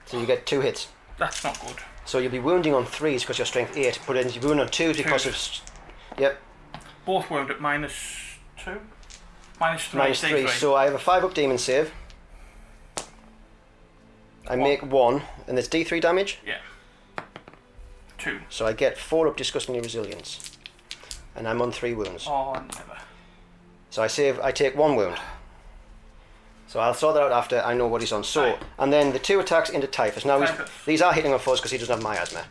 So you get 2 hits. That's not good. So you'll be wounding on 3s because you're strength 8, but then you wound on 2s because of... Yep, Both wound at -2? -3. -3. D3. So I have a 5 up demon save. I make 1, and it's D3 damage. Yeah. 2. So I get 4 up disgustingly resilience. And I'm on 3 wounds. Oh, never. So I take 1 wound. So I'll sort that out after I know what he's on. So, Right. and then the 2 attacks into Typhus. Now Typhus. these are hitting on 4s because he doesn't have miasma.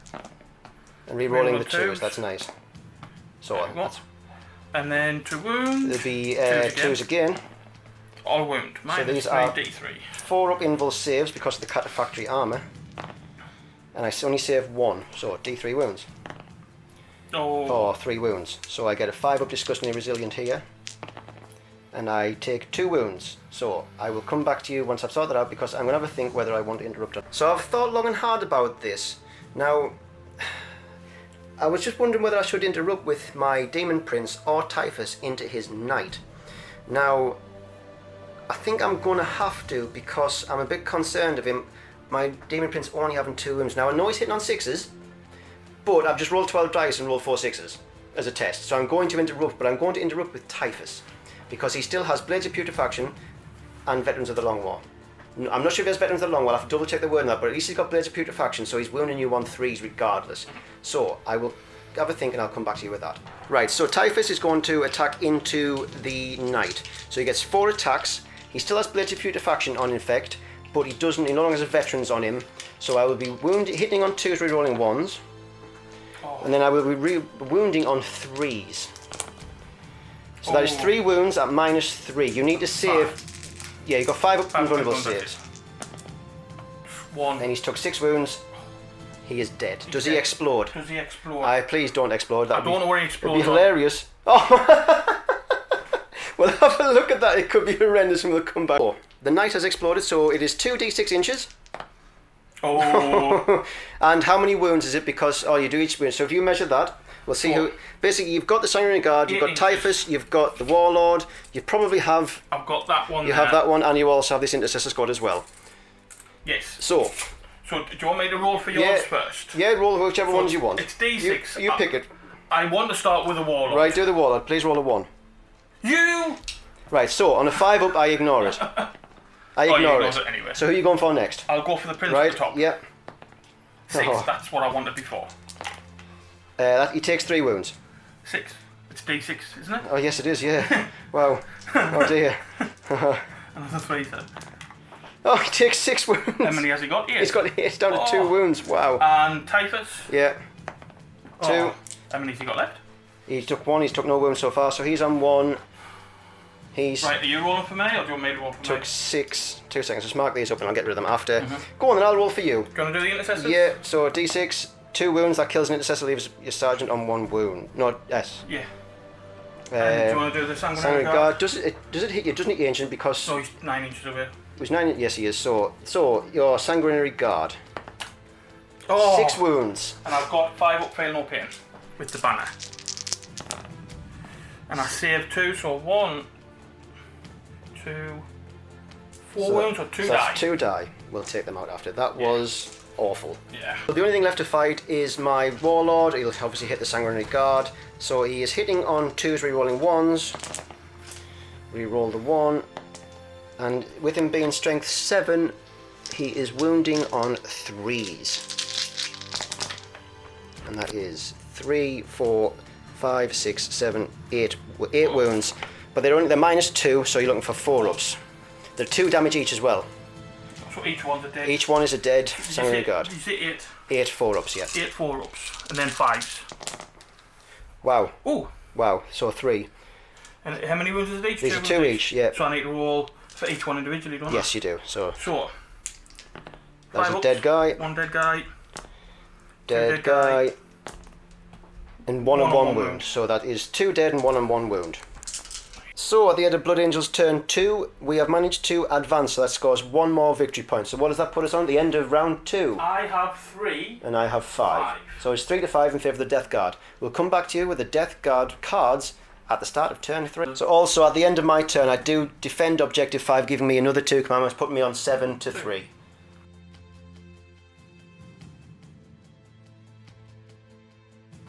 And re-rolling Reroll the 2s, 2s. that's nice. So There we go. that's, And then 2 wounds. there'll be 2s 2s again. All wound. these -3 are- D3. 4 up invul saves because of the cataphractory armour. And I only save 1, so D3 wounds. Oh. Or 3 wounds. So I get a 5 up disgustingly resilient here. And I take 2 wounds. So I will come back to you once I've sorted that out, because I'm going to have a think whether I want to interrupt. So I've thought long and hard about this. Now, I was just wondering whether I should interrupt with my Demon Prince or Typhus into his Knight. Now, I think I'm going to have to, because I'm a bit concerned of him. My Demon Prince only having 2 wounds. Now I know he's hitting on 6s, but I've just rolled 12 dice and rolled 4 6s as a test. So I'm going to interrupt, but I'm going to interrupt with Typhus, because he still has Blades of Putrefaction and Veterans of the Long War. I'm not sure if he has Veterans of the Long War, I'll have to double check the word on that, but at least he's got Blades of Putrefaction, so he's wounding you on 3s regardless. So I will have a think and I'll come back to you with that. Right, so Typhus is going to attack into the Knight. So he gets 4 attacks. He still has Blades of Putrefaction on Infect, but he no longer has a Veterans on him. So I will be hitting on 2s, rerolling 1s. Oh. And then I will be wounding on 3s. So that is 3 wounds at -3. You need to save... Yeah, you got 5 up invulnerable saves. 1. And he's took 6 wounds. He is dead. Does he dead. explode? Does he explode? Please don't explode. I don't know where he It'd be explodes. hilarious. Oh! Well, have a look at that. It could be horrendous and we'll come back. Oh, the Knight has exploded, so it is 2d6 inches. Oh. And how many wounds is it? Because, you do each wound. So if you measure that, we'll see who... Basically, you've got the Sanguinary Guard, you've got 8 Typhus, you've got the Warlord, you probably have... I've got that one You have that one, and you also have this Intercessor Squad as well. Yes. So do you want me to roll for yours first? Yeah, roll whichever ones you want. It's D6. You pick it. I want to start with a warlord. Right, do the warlord. Please roll a 1. You! Right, so on a 5 up, I ignore it. I ignore it anyway. So who are you going for next? I'll go for the prince Right, at the top. yeah. 6, that's what I wanted before. He takes 3 wounds. 6. It's D6, isn't it? Oh, yes, it is, yeah. Wow. Oh, dear. Another 3 then. Oh, he takes 6 wounds. How many has he got? 8. He's got 8 down to 2 wounds. Wow. And Typhus? Yeah. 2. Oh, how many has he got left? He took 1. He's took no wounds so far, so he's on 1. He's Right, are you rolling for me, or do you want me to roll for me? took 6. 2 seconds. Just mark these up and I'll get rid of them after. Go on then, I'll roll for you. Do you want to do the intercessors? Yeah, so D6, 2 wounds. That kills an intercessor, leaves your sergeant on 1 wound. No, yes. Yeah. Do you want to do the sanguinary guard? Does it hit you? Doesn't hit you, ancient, because No, he's 9 inches away. it was 9. Yes, he is. So your sanguinary guard. Oh! 6 wounds. And I've got 5 up, fail, no pain. With the banner. And I saved 2, so 1, 2, 4 wounds or 2 so die. that's 2 die. We'll take them out after. That was awful. Yeah. So the only thing left to fight is my warlord. He'll obviously hit the sanguinary guard. So he is hitting on 2s, re-rolling 1s. Re-roll the 1. And with him being strength 7, he is wounding on 3s. And that is 3, 4, 5, 6, 7, 8 wounds. But they're -2, so you're looking for 4 ups. They're 2 damage each as well. So each one's a dead. Each one is a dead sanguinary guard. Did you say 8? 8 4 ups, yeah. 8 4 ups. And then 5s. Wow. Ooh. Wow, so 3. And how many wounds is it each? These are 2 each, yeah. So I need to roll for each one individually, don't I? Yes, you do. So that's a dead guy. 1 dead guy. Dead guy. And 1 on 1 wound. So that is 2 dead and 1 on 1 wound. So at the end of Blood Angel's turn 2, we have managed to advance. So that scores 1 more victory point. So what does that put us on at the end of round 2? I have 3. And I have 5. So it's 3 to 5 in favour of the Deathguard. We'll come back to you with the Deathguard cards at the start of turn 3. So also at the end of my turn, I do defend objective 5, giving me another 2 commandments, putting me on 7 to 3.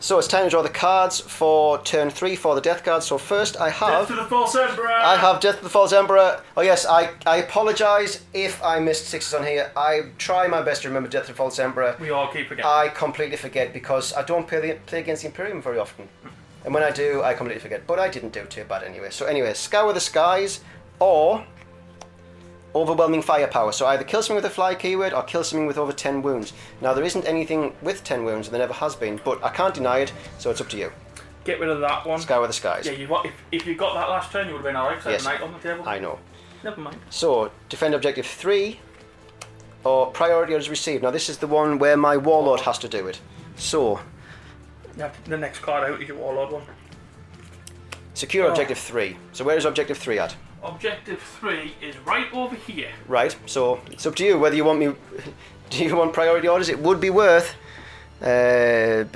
So it's time to draw the cards for turn 3 for the Deathguard. So first I have... Death to the False Emperor! I have Death to the False Emperor. Oh yes, I apologise if I missed 6s on here. I try my best to remember Death to the False Emperor. We all keep forgetting. I completely forget because I don't play against the Imperium very often. And when I do, I completely forget. But I didn't do too bad anyway. So anyway, Scour the Skies or Overwhelming Firepower. So either kill something with a fly keyword or kill something with over 10 wounds. Now there isn't anything with 10 wounds, and there never has been, but I can't deny it, so it's up to you. Get rid of that one. Scour the Skies. Yeah, if you got that last turn, you would have been alright, so yes. Knight on the table. I know. Never mind. So, defend objective 3 or priority orders received. Now this is the one where my warlord has to do it. So, the next card out is your warlord one. secure objective 3. So where is objective 3 at? Objective 3 is right over here. Right, so it's up to you whether you want me... Do you want priority orders? It would be worth... it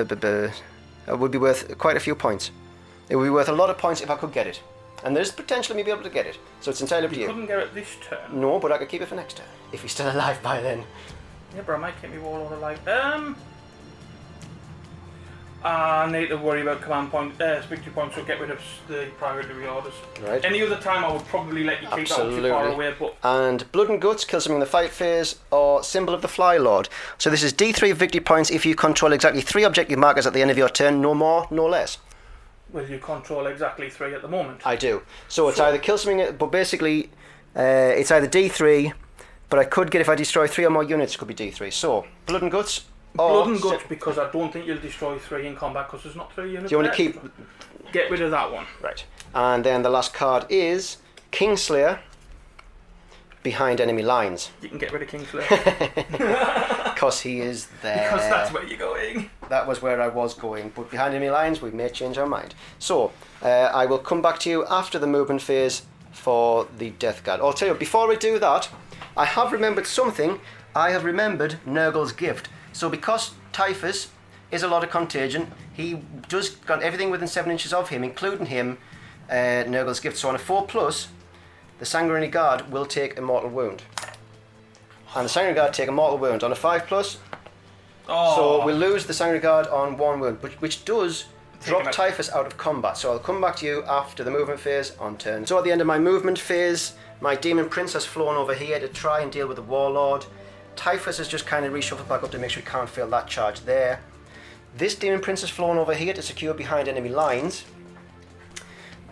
would be worth quite a few points. It would be worth a lot of points if I could get it. And there's potential me be able to get it. So it's entirely up to you. You couldn't get it this turn. No, but I could keep it for next turn. If he's still alive by then. Yeah, but I might keep me warlord alive. I need to worry about command point, victory points, so get rid of the priority reorders. Right. Any other time I would probably let you keep that too far away, but... And Blood and Guts, kill something in the fight phase, or Symbol of the Fly Lord. So this is D3 victory points if you control exactly 3 objective markers at the end of your turn, no more, no less. Well, you control exactly 3 at the moment. I do. So it's either kill something, but basically it's either D3, but I could get, if I destroy 3 or more units, it could be D3. So, Blood and Guts... Blood and Guts, because I don't think you'll destroy 3 in combat, because there's not 3 units. Do you want to keep... Get rid of that one. Right. And then the last card is Kingslayer, behind enemy lines. You can get rid of Kingslayer. Because he is there. Because that's where you're going. That was where I was going, but behind enemy lines we may change our mind. So, I will come back to you after the movement phase for the Deathguard. I'll tell you, before I do that, I have remembered something. I have remembered Nurgle's gift. So because Typhus is a lot of contagion, he does got everything within 7 inches of him, including him, Nurgle's gift. So on a 4+, the Sanguinary Guard will take a mortal wound. And the Sanguinary Guard take a mortal wound on a 5+. Oh. So we'll lose the Sanguinary Guard on 1 wound, which does drop him out. Typhus out of combat. So I'll come back to you after the movement phase on turn. So at the end of my movement phase, my Demon Prince has flown over here to try and deal with the Warlord. Typhus has just kind of reshuffled back up to make sure he can't fail that charge there. This Demon Prince has flown over here to secure behind enemy lines.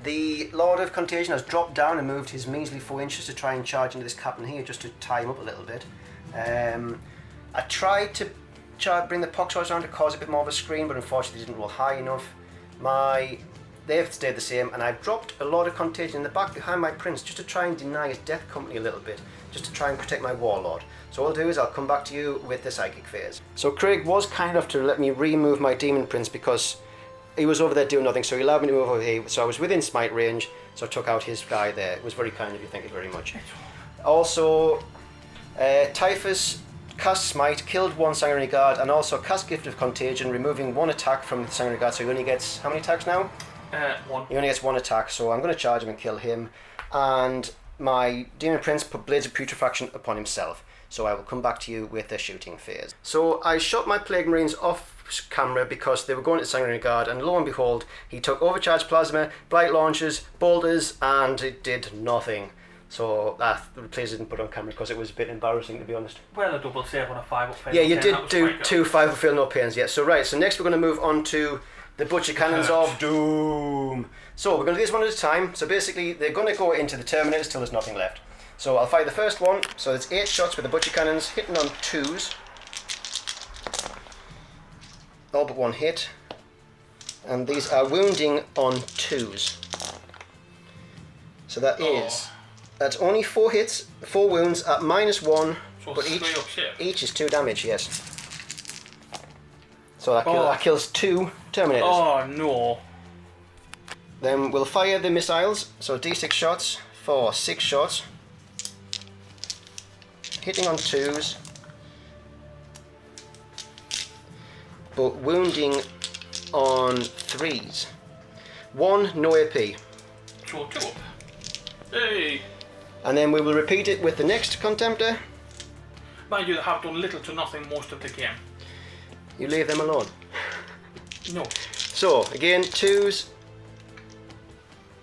The Lord of Contagion has dropped down and moved his measly 4 inches to try and charge into this captain here just to tie him up a little bit. I tried to bring the Poxoids around to cause a bit more of a screen, but unfortunately they didn't roll high enough. They've stayed the same, and I've dropped a Lord of Contagion in the back behind my Prince just to try and deny his death company a little bit, just to try and protect my Warlord. So what I'll do is I'll come back to you with the Psychic phase. So Craig was kind enough to let me remove my Demon Prince because he was over there doing nothing, so he allowed me to move over here. So I was within smite range, so I took out his guy there. It was very kind of you, thank you very much. Also, Typhus cast Smite, killed 1 Sanguinary Guard, and also cast Gift of Contagion, removing 1 attack from the Sanguinary Guard, so he only gets, how many attacks now? 1. He only gets 1 attack, so I'm going to charge him and kill him. And my Demon Prince put Blades of Putrefaction upon himself. So I will come back to you with the shooting phase. So I shot my Plague Marines off camera because they were going to Sanguinary Guard, and lo and behold, he took Overcharged Plasma, Blight Launchers, Bolters, and it did nothing. So please didn't put on camera because it was a bit embarrassing, to be honest. Well, a double save on a 5 up fail. Yeah, you did do 2 5 fail no pains, yeah. So right, so next we're going to move on to the Butcher Cannons of Doom. So we're going to do this one at a time. So basically they're going to go into the Terminators till there's nothing left. So I'll fire the first one. So it's 8 shots with the Butcher Cannons, hitting on 2s. All but 1 hit. And these are wounding on 2s. So that's only 4 hits, 4 wounds at -1, So but 3 up here. each is 2 damage, yes. So that kills 2 Terminators. Oh no. Then we'll fire the missiles, so D6 shots for 6 shots. Hitting on 2s, but wounding on 3s. 1, no AP. So 2 up. Hey! And then we will repeat it with the next Contemptor. Mind you, they have done little to nothing most of the game. You leave them alone. No. So, again, 2s,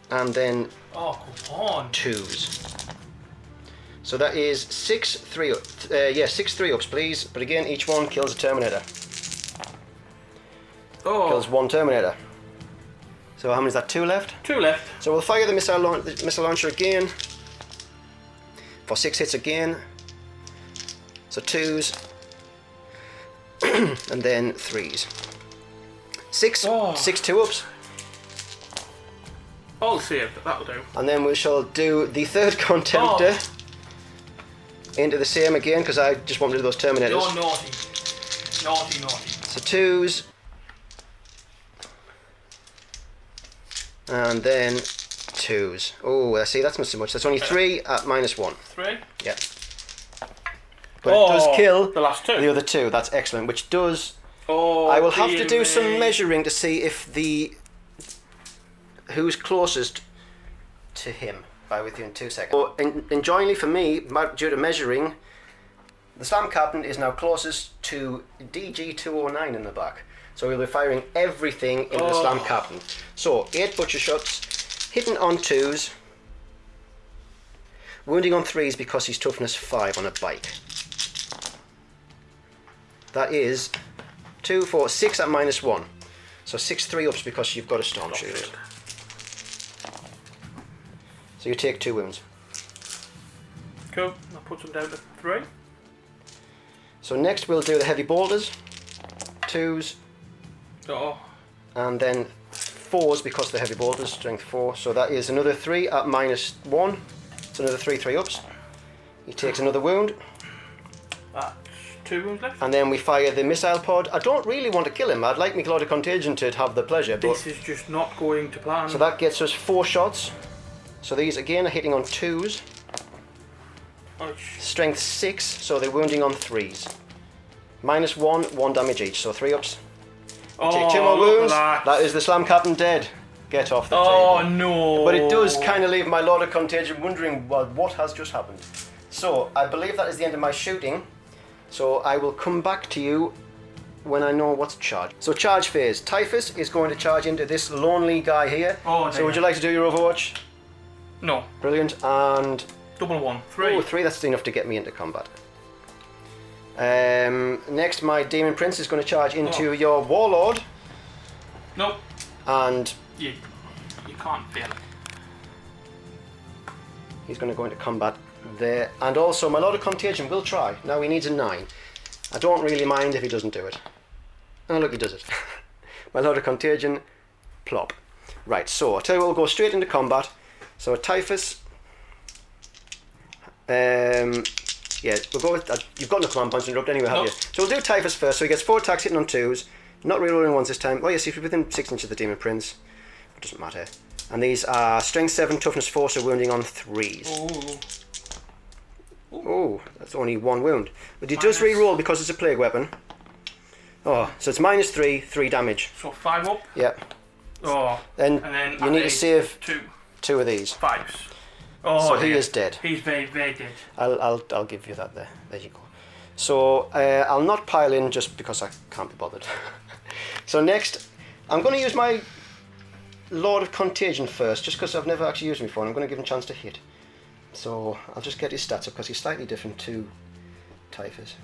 and then Oh, come on. 2s. So that is 6 3-ups, please. But again, each one kills a Terminator. Oh. Kills 1 Terminator. So how many is that? 2 left? 2 left. So we'll fire the missile launcher again for 6 hits again. So 2s and then 3s. 6 2-ups. All saved, that'll do. And then we shall do the third Contemptor into the same again because I just want to do those Terminators. You're naughty. Naughty, naughty. So 2s. And then 2s. Oh, see, that's not so much. That's only 3 at -1. 3? Yeah. But it does kill the last 2. the other 2. That's excellent. Which does. Oh, I will have to do some measuring to see if who's closest to him. Bear with you in 2 seconds. So, enjoyingly for me, due to measuring, the Slam Captain is now closest to DG209 in the back. So we'll be firing everything into the Slam Captain. So 8 butcher shots, hitting on 2s, wounding on 3s because he's toughness 5 on a bike. That is 2, 4, 6 at -1. So 6 3-ups because you've got a storm shooter. So you take 2 wounds. Cool. That puts them down to 3. So next we'll do the heavy bolters, 2s, Oh. and then 4s because the heavy bolters, strength 4. So that is another 3 at -1. So another 3 3-ups. He takes another wound. That's 2 wounds left. And then we fire the missile pod. I don't really want to kill him. I'd like my Lord of Contagion to have the pleasure. But This is just not going to plan. so that gets us 4 shots. So these again are hitting on 2s. Strength 6, so they're wounding on 3s. -1, 1 damage each, so 3-ups. Take 2 more wounds. That is the Slam Captain dead. Get off the table. Oh no! But it does kind of leave my Lord of Contagion wondering, well, what has just happened? So I believe that is the end of my shooting. So I will come back to you when I know what's charged. So charge phase. Typhus is going to charge into this lonely guy here. Oh, so would you like to do your Overwatch? No. Brilliant. And Double one. 3. oh, 3. That's enough to get me into combat. Next, my Demon Prince is going to charge into your Warlord. Nope. And You can't fail it. he's going to go into combat there. And also, my Lord of Contagion will try. Now he needs a 9. I don't really mind if he doesn't do it. Oh, look, he does it. My Lord of Contagion, plop. Right, so I tell you what, we'll go straight into combat. So Typhus. Yeah, we'll go with. You've got no command points to interrupt anyway, have you? So we'll do Typhus first. So he gets 4 attacks hitting on 2s, not rerolling 1s this time. Oh yes, he's within 6 inches of the Demon Prince. It doesn't matter. And these are Strength 7, Toughness 4, so wounding on 3s. Oh, that's only 1 wound. But he does reroll because it's a plague weapon. Oh, so it's -3, 3 damage. So 5 up. Yep. Oh. And then you need to save 2 of these. 5s. Oh, so he is dead. He's very, very dead. I'll give you that there. There you go. So I'll not pile in just because I can't be bothered. So next, I'm going to use my Lord of Contagion first, just because I've never actually used him before, and I'm going to give him a chance to hit. So I'll just get his stats up because he's slightly different to Typhus.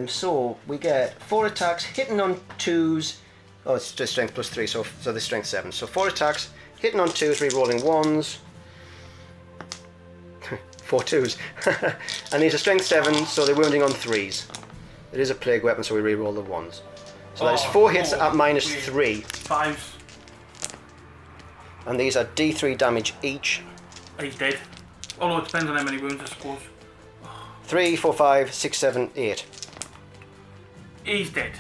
So we get 4 attacks, hitting on 2s. Oh, it's just strength +3, so this strength 7. So 4 attacks, hitting on 2s, re-rolling 1s. 4 2s. And these are strength 7, so they're wounding on 3s. It is a plague weapon, so we re-roll the 1s. So that is 4 hits at -3. 5s. And these are D3 damage each. He's dead. Although it depends on how many wounds, I suppose. 3, 4, 5, 6, 7, 8. He's dead.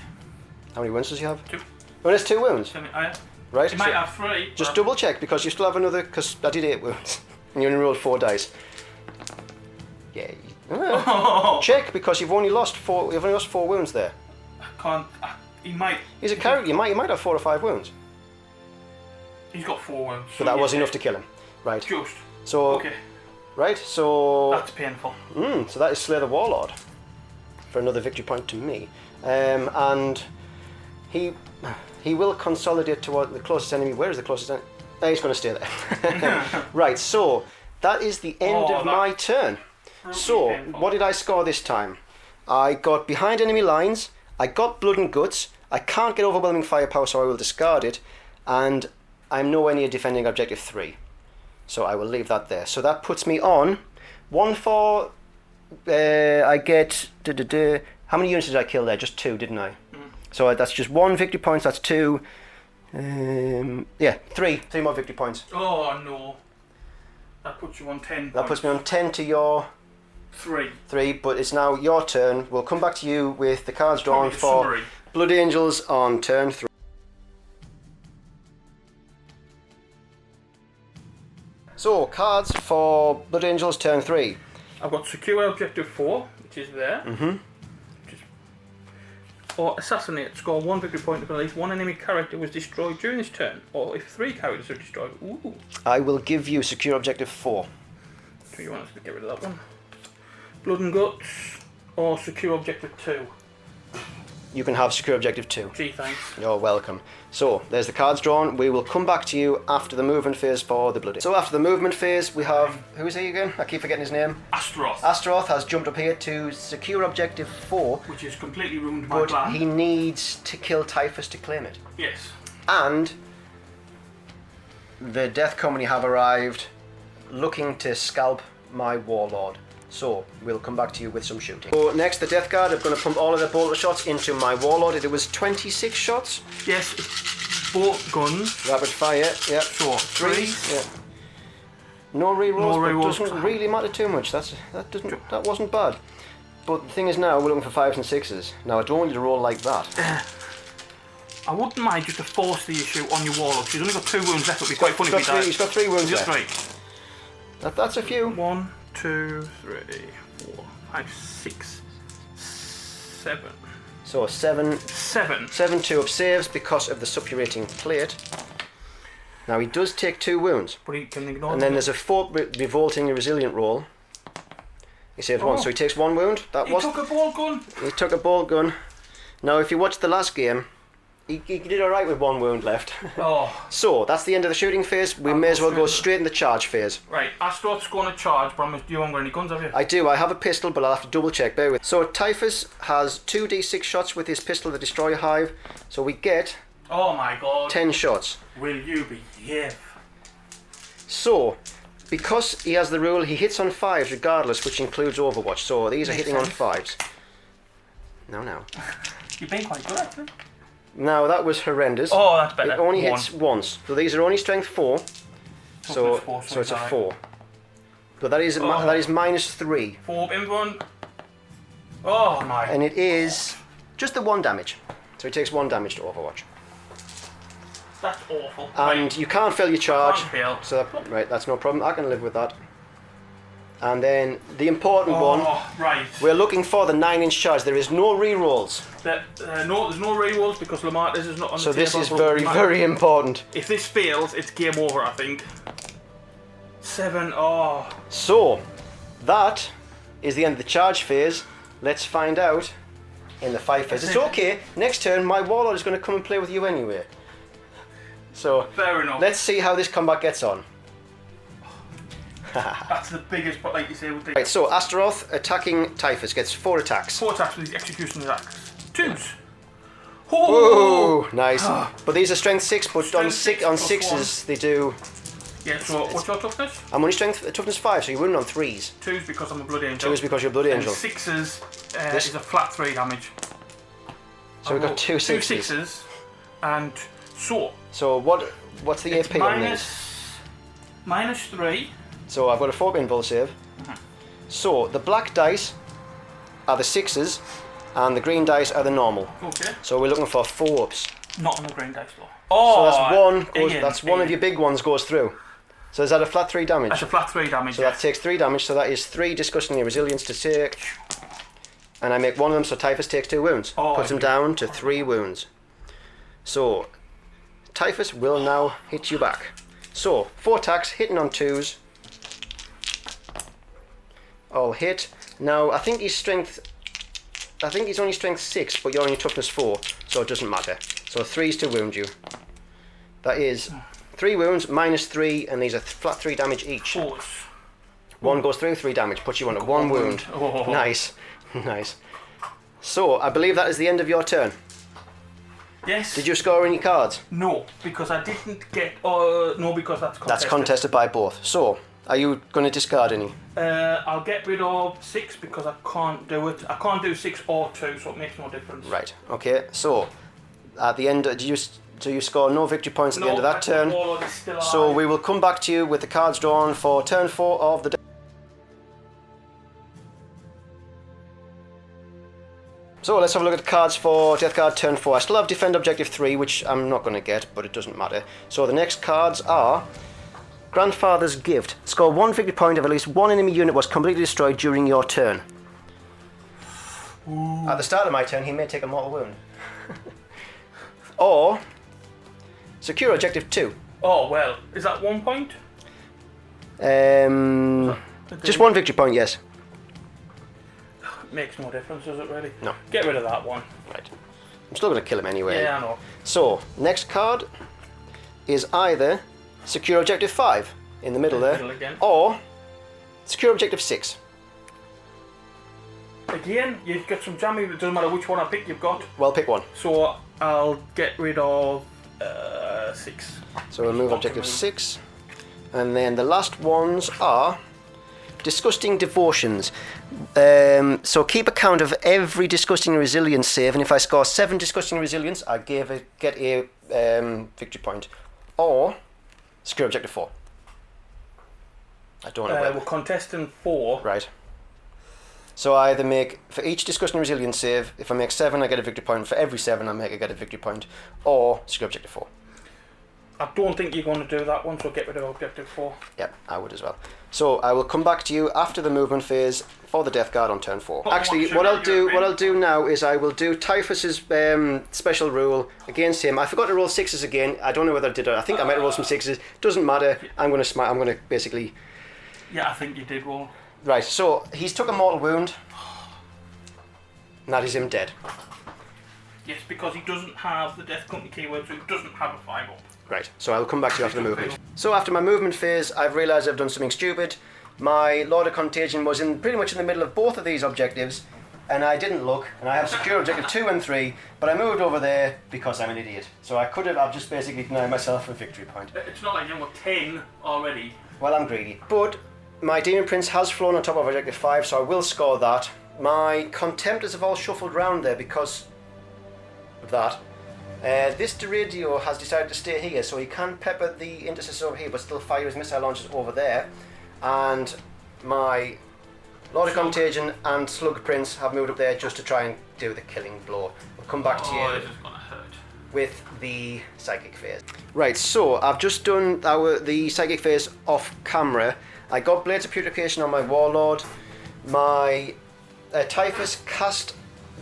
How many wounds does he have? 2. Oh, there's 2 wounds. Right. He might have 3. Just double check because you still have another. Because I did 8 wounds, and you only rolled 4 dice. Yeah. Check because you've only lost 4. You've only lost 4 wounds there. I can't. He might. He's a character. You might have 4 or 5 wounds. He's got 4 wounds. So that was enough to kill him. Right. Just. So. Okay. Right. So. That's painful. So that is Slay the Warlord. For another victory point to me. And he will consolidate toward the closest enemy. Where is the closest enemy? He's going to stay there. Right, so that is the end of my turn. So, what did I score this time? I got behind enemy lines, I got blood and guts, I can't get overwhelming firepower, so I will discard it, and I'm nowhere near defending objective 3. So I will leave that there. So that puts me on 1 for... I get... How many units did I kill there? Just 2, didn't I? So that's just 1 victory points, that's 2. Yeah, 3 more victory points. Oh no. That puts you on 10 That puts me on 10 to your 3, but it's now your turn. We'll come back to you with the cards drawn for Blood Angels on turn 3. So, cards for Blood Angels turn 3. I've got secure objective 4, which is there. Or assassinate, score 1 victory point if at least 1 enemy character was destroyed during this turn, or if 3 characters are destroyed. Ooh. I will give you secure objective 4. So you want us to get rid of that one? Blood and Guts, or secure objective 2? You can have secure objective 2. Gee, thanks. You're welcome. So, there's the cards drawn. We will come back to you after the movement phase for the Blood. So after the movement phase, we have... Who is he again? I keep forgetting his name. Astaroth. Astaroth has jumped up here to secure objective 4. Which is completely ruined my But plan. he needs to kill Typhus to claim it. Yes. And the Death Company have arrived looking to scalp my Warlord. So, we'll come back to you with some shooting. So, next, the Deathguard are going to pump all of their bolter shots into my Warlord. It was 26 shots. Yes, it's both guns. Rapid fire, yep. So, 3. Yep. No rerolls, No but it rerolls. doesn't really matter too much. That wasn't bad. But the thing is now, we're looking for 5s and 6s. Now, I don't want you to roll like that. I wouldn't mind just to force the issue on your Warlord. She's only got 2 wounds left, it would be quite funny if he died. He's got 3 wounds He's got left. 3. That's a few. 1, 2, 3, 4, 5, 6, 7. So 7. 7. 7 2 of saves because of the suppurating plate. Now he does take 2 wounds. But he can ignore And then there's a 4 revolting resilient roll. He saved 1, so he takes 1 wound. He took a ball gun. He took a ball gun. Now if you watch the last game, he did alright with 1 wound left. Oh. So that's the end of the shooting phase. We may as well go straight in the charge phase. Right, Astaroth's going to charge, but you haven't got any guns, have you? I do. I have a pistol, but I'll have to double check. Bear with. So Typhus has 2d6 shots with his pistol, the Destroyer Hive. So we get Oh my god. 10 shots. Will you behave? So, because he has the rule, he hits on 5s regardless, which includes Overwatch. So these are hitting on 5s. No. You've been quite good, actually. Now that was horrendous. Oh, that's better. It only 1. hits once. So these are only strength 4. So it's a 4. But that is minus 3. 4 in 1. Oh my. And it is just the 1 damage. So he takes 1 damage to Overwatch. That's awful. And you can't fail your charge. Can't fail. So right, that's no problem. I can live with that. And then the important one. Right. We're looking for the 9-inch charge. There is no re-rolls. No, there's no re-rolls because Lamartis is not on the So table. this is very, very important. If this fails, it's game over, I think. 7. Oh. So that is the end of the charge phase. Let's find out in the fight phase. It's okay. Next turn, my warlord is going to come and play with you anyway. So fair enough. Let's see how this combat gets on. That's the biggest, but like you say, with the Right, so Astaroth attacking Typhus gets 4 attacks. 4 attacks with his execution attacks. 2s. Oh, nice. But these are strength 6, but on Strength 6 6s they do. Yeah, so what's your toughness? I'm only toughness 5, so you win on 3s. 2s because I'm a blood angel. 2s because you're a blood And angel. 6s is a flat 3 damage. So we've got 2 6s. 2 6s, and So what's the it's AP on these? minus 3. So I've got a 4 invul save. So the black dice are the 6s, and the green dice are the normal. Okay. So we're looking for 4 ups. Not on the green dice though. So Oh, that's one of your big ones goes through. So is that a flat 3 damage? That's a flat 3 damage. So that takes 3 damage, so that is 3 disgustingly resilience to take. And I make one of them, so Typhus takes 2 wounds. Puts him down to 3 wounds. So Typhus will now hit you back. So 4 attacks, hitting on 2s. All hit. Now I think he's only strength 6, but you're only toughness 4, so it doesn't matter. So 3s to wound you. That is 3 wounds, minus 3, and these are flat 3 damage each. 4s. 1 goes through, 3 damage, puts you on a 1 wound. Oh. Nice, nice. So I believe that is the end of your turn. Yes. Did you score any cards? No, because I didn't get. No, because that's contested. That's contested by both. So are you going to discard any? I'll get rid of 6 because I can't do it. I can't do 6 or 2, so it makes no difference. Right. Okay. So at the end, do you score no victory points at the end of that turn? So we will come back to you with the cards drawn for turn 4 of the day. So let's have a look at the cards for Deathguard turn 4. I still have Defend Objective 3, which I'm not going to get, but it doesn't matter. So the next cards are Grandfather's Gift. Score 1 victory point if at least 1 enemy unit was completely destroyed during your turn. Ooh. At the start of my turn, he may take a mortal wound. Or Secure Objective 2. Oh, well, is that 1 point? Just 1 victory point, yes. Makes no difference, does it really? No. Get rid of that one. Right. I'm still going to kill him anyway. Yeah, I know. So, next card is either Secure Objective 5 in the middle there, again. or Secure Objective 6. Again, you've got some jammy, it doesn't matter which one I pick, you've got. Well, pick one. So, I'll get rid of 6. So we'll move Objective 6. And then the last ones are Disgusting Devotions. So keep account of every Disgusting Resilience save, and if I score 7 Disgusting Resilience, I get a victory point. Or Secure Objective 4. I don't know whether. We're contesting 4. Right. So I either make, for each Disgusting Resilience save, if I make 7 I get a victory point, for every 7 I get a victory point, or Secure Objective 4. I don't think you're going to do that one, so get rid of Objective 4. Yep, I would as well. So I will come back to you after the movement phase or the Deathguard on turn 4. What Actually, should what I I'll do, do, what I'll do now is I will do Typhus's special rule against him. I forgot to roll 6s again. I don't know whether I did. I think I might roll some 6s. Doesn't matter. I'm going to smite. I'm going to basically. Yeah, I think you did roll. Right. So he's took a mortal wound. And that is him dead. Yes, because he doesn't have the Death Company keyword, so he doesn't have a 5-up. Right. So I'll come back to you after the movement. So after my movement phase, I've realised I've done something stupid. My Lord of Contagion was pretty much in the middle of both of these objectives, and I didn't look, and I have secure objective 2 and 3, but I moved over there because I'm an idiot. So I've just basically denied myself a victory point. It's not like you were 10 already. Well, I'm greedy. But my Demon Prince has flown on top of objective 5, so I will score that. My Contemptors have all shuffled round there because of that. This Deradio has decided to stay here, so he can pepper the Intercessor over here, but still fire his missile launchers over there. And my Lord of Contagion and Slug Prince have moved up there just to try and do the killing blow. We'll come back to you This is gonna hurt. with the Psychic phase. Right, so I've just done the Psychic phase off camera. I got Blades of Putrefaction on my Warlord. My Typhus cast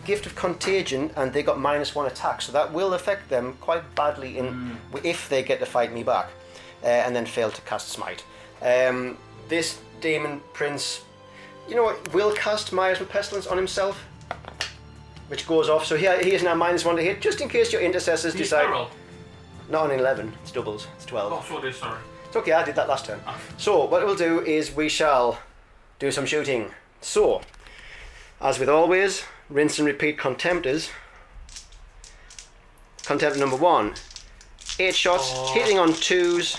Gift of Contagion and they got -1 attack, so that will affect them quite badly if they get to fight me back, and then fail to cast Smite. This Demon Prince, you know what, will cast Miasma Pestilence on himself, which goes off, so he is now -1 to hit, just in case your Intercessors decide... Feral. Not on 11, it's doubles, it's 12. Oh, so it is, sorry. It's okay, I did that last turn. So, what we'll do is we shall do some shooting. So, as with always, rinse and repeat Contemptors. Contemptor number 1, 8 shots, hitting on 2s,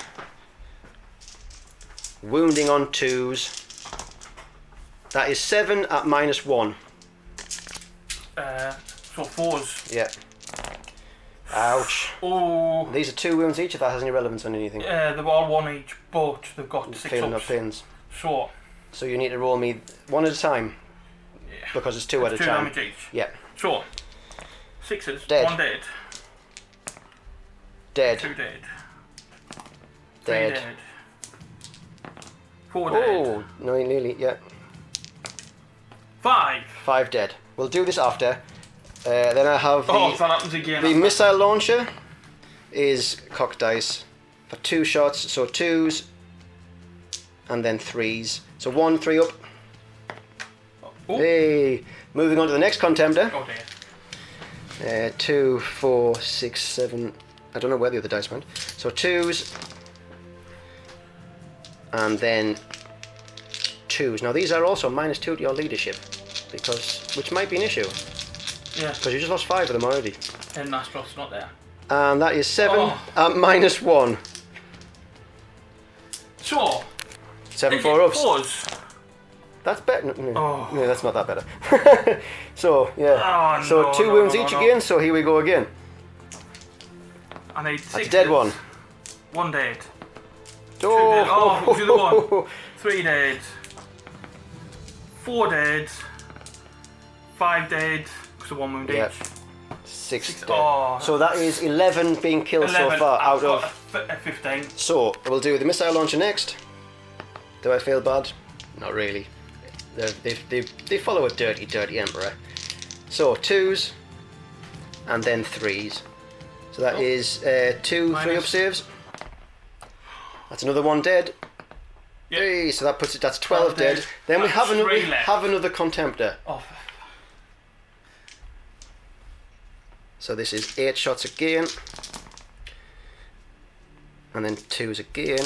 wounding on 2s. That is 7 at -1. So 4s. Yeah. Ouch. Oh. These are 2 wounds each, if that has any relevance on anything. They're all 1 each, but they've got 6 Failing ups. of fins. So you need to roll me 1 at a time. yeah. Because it's 2 at a 2 time. damage each. Yeah. So 6s, Dead. 1 dead, Dead. 2 dead, 3 Dead. dead, 4 dead, Oh, no, nearly, yeah. 5. 5 dead. We'll do this after. Then I have Oh, if that happens again. the missile launcher is cocked dice for 2 shots, so 2s and then 3s. So 1, 3 up. Oh. Hey, moving on to the next Contemptor. Oh dear. 2, 4, 6, 7. I don't know where the other dice went. So 2s and then 2s. Now these are also -2 to your leadership, which might be an issue. Yeah. Because you just lost 5 of them already. And Nastroth's not there. And that is 7 Oh. at -1. So 7 4-ups. 4s. That's better. No, Oh. no, that's not that better. So, yeah. Oh, So no, 2 no, wounds no, each no. again, so here we go again. I need 6. That's a dead one. 1 dead. 2 dead. Oh, what was the other one? 3 dead. 4 dead. 5 dead. Because of 1 wound Yeah. each. 6 dead. Oh, So that is 11 being killed 11 so far out got of... a 15. So, we'll do the missile launcher next. Do I feel bad? Not really. They follow a dirty Emperor. So, 2s and then 3s. So that is 2 3-up saves. That's another 1 dead. Yep. Hey, so that puts it. That's 12 dead. dead. Then we That's have 3 left. another Contemptor. Oh, So this is 8 shots again, and then 2s again.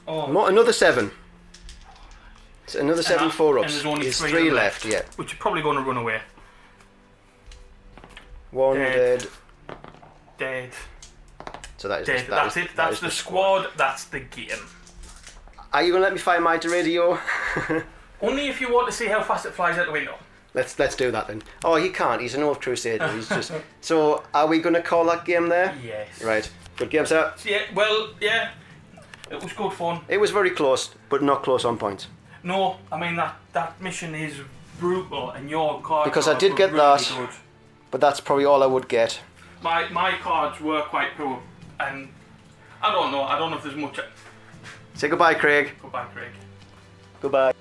oh. Another 7. So another 7 And 4-ups. there's only There's 3 3 left. Yeah. Which are probably going to run away. 1 Dead. dead. Dead. So that is Dead. that That's is- it. that That's is the squad. That's the game. Are you gonna let me fire my radio? Only if you want to see how fast it flies out the window. Let's do that then. Oh, he can't. He's an old Crusader. He's just. So are we gonna call that game there? Yes. Right. Good game, sir. Yeah. Well. Yeah. It was good fun. It was very close, but not close on points. No, I mean that mission is brutal, and your card. Because I did were get really that. Good. But that's probably all I would get. My cards were quite poor, and I don't know. I don't know if there's much. Say goodbye, Craig. Goodbye, Craig. Goodbye.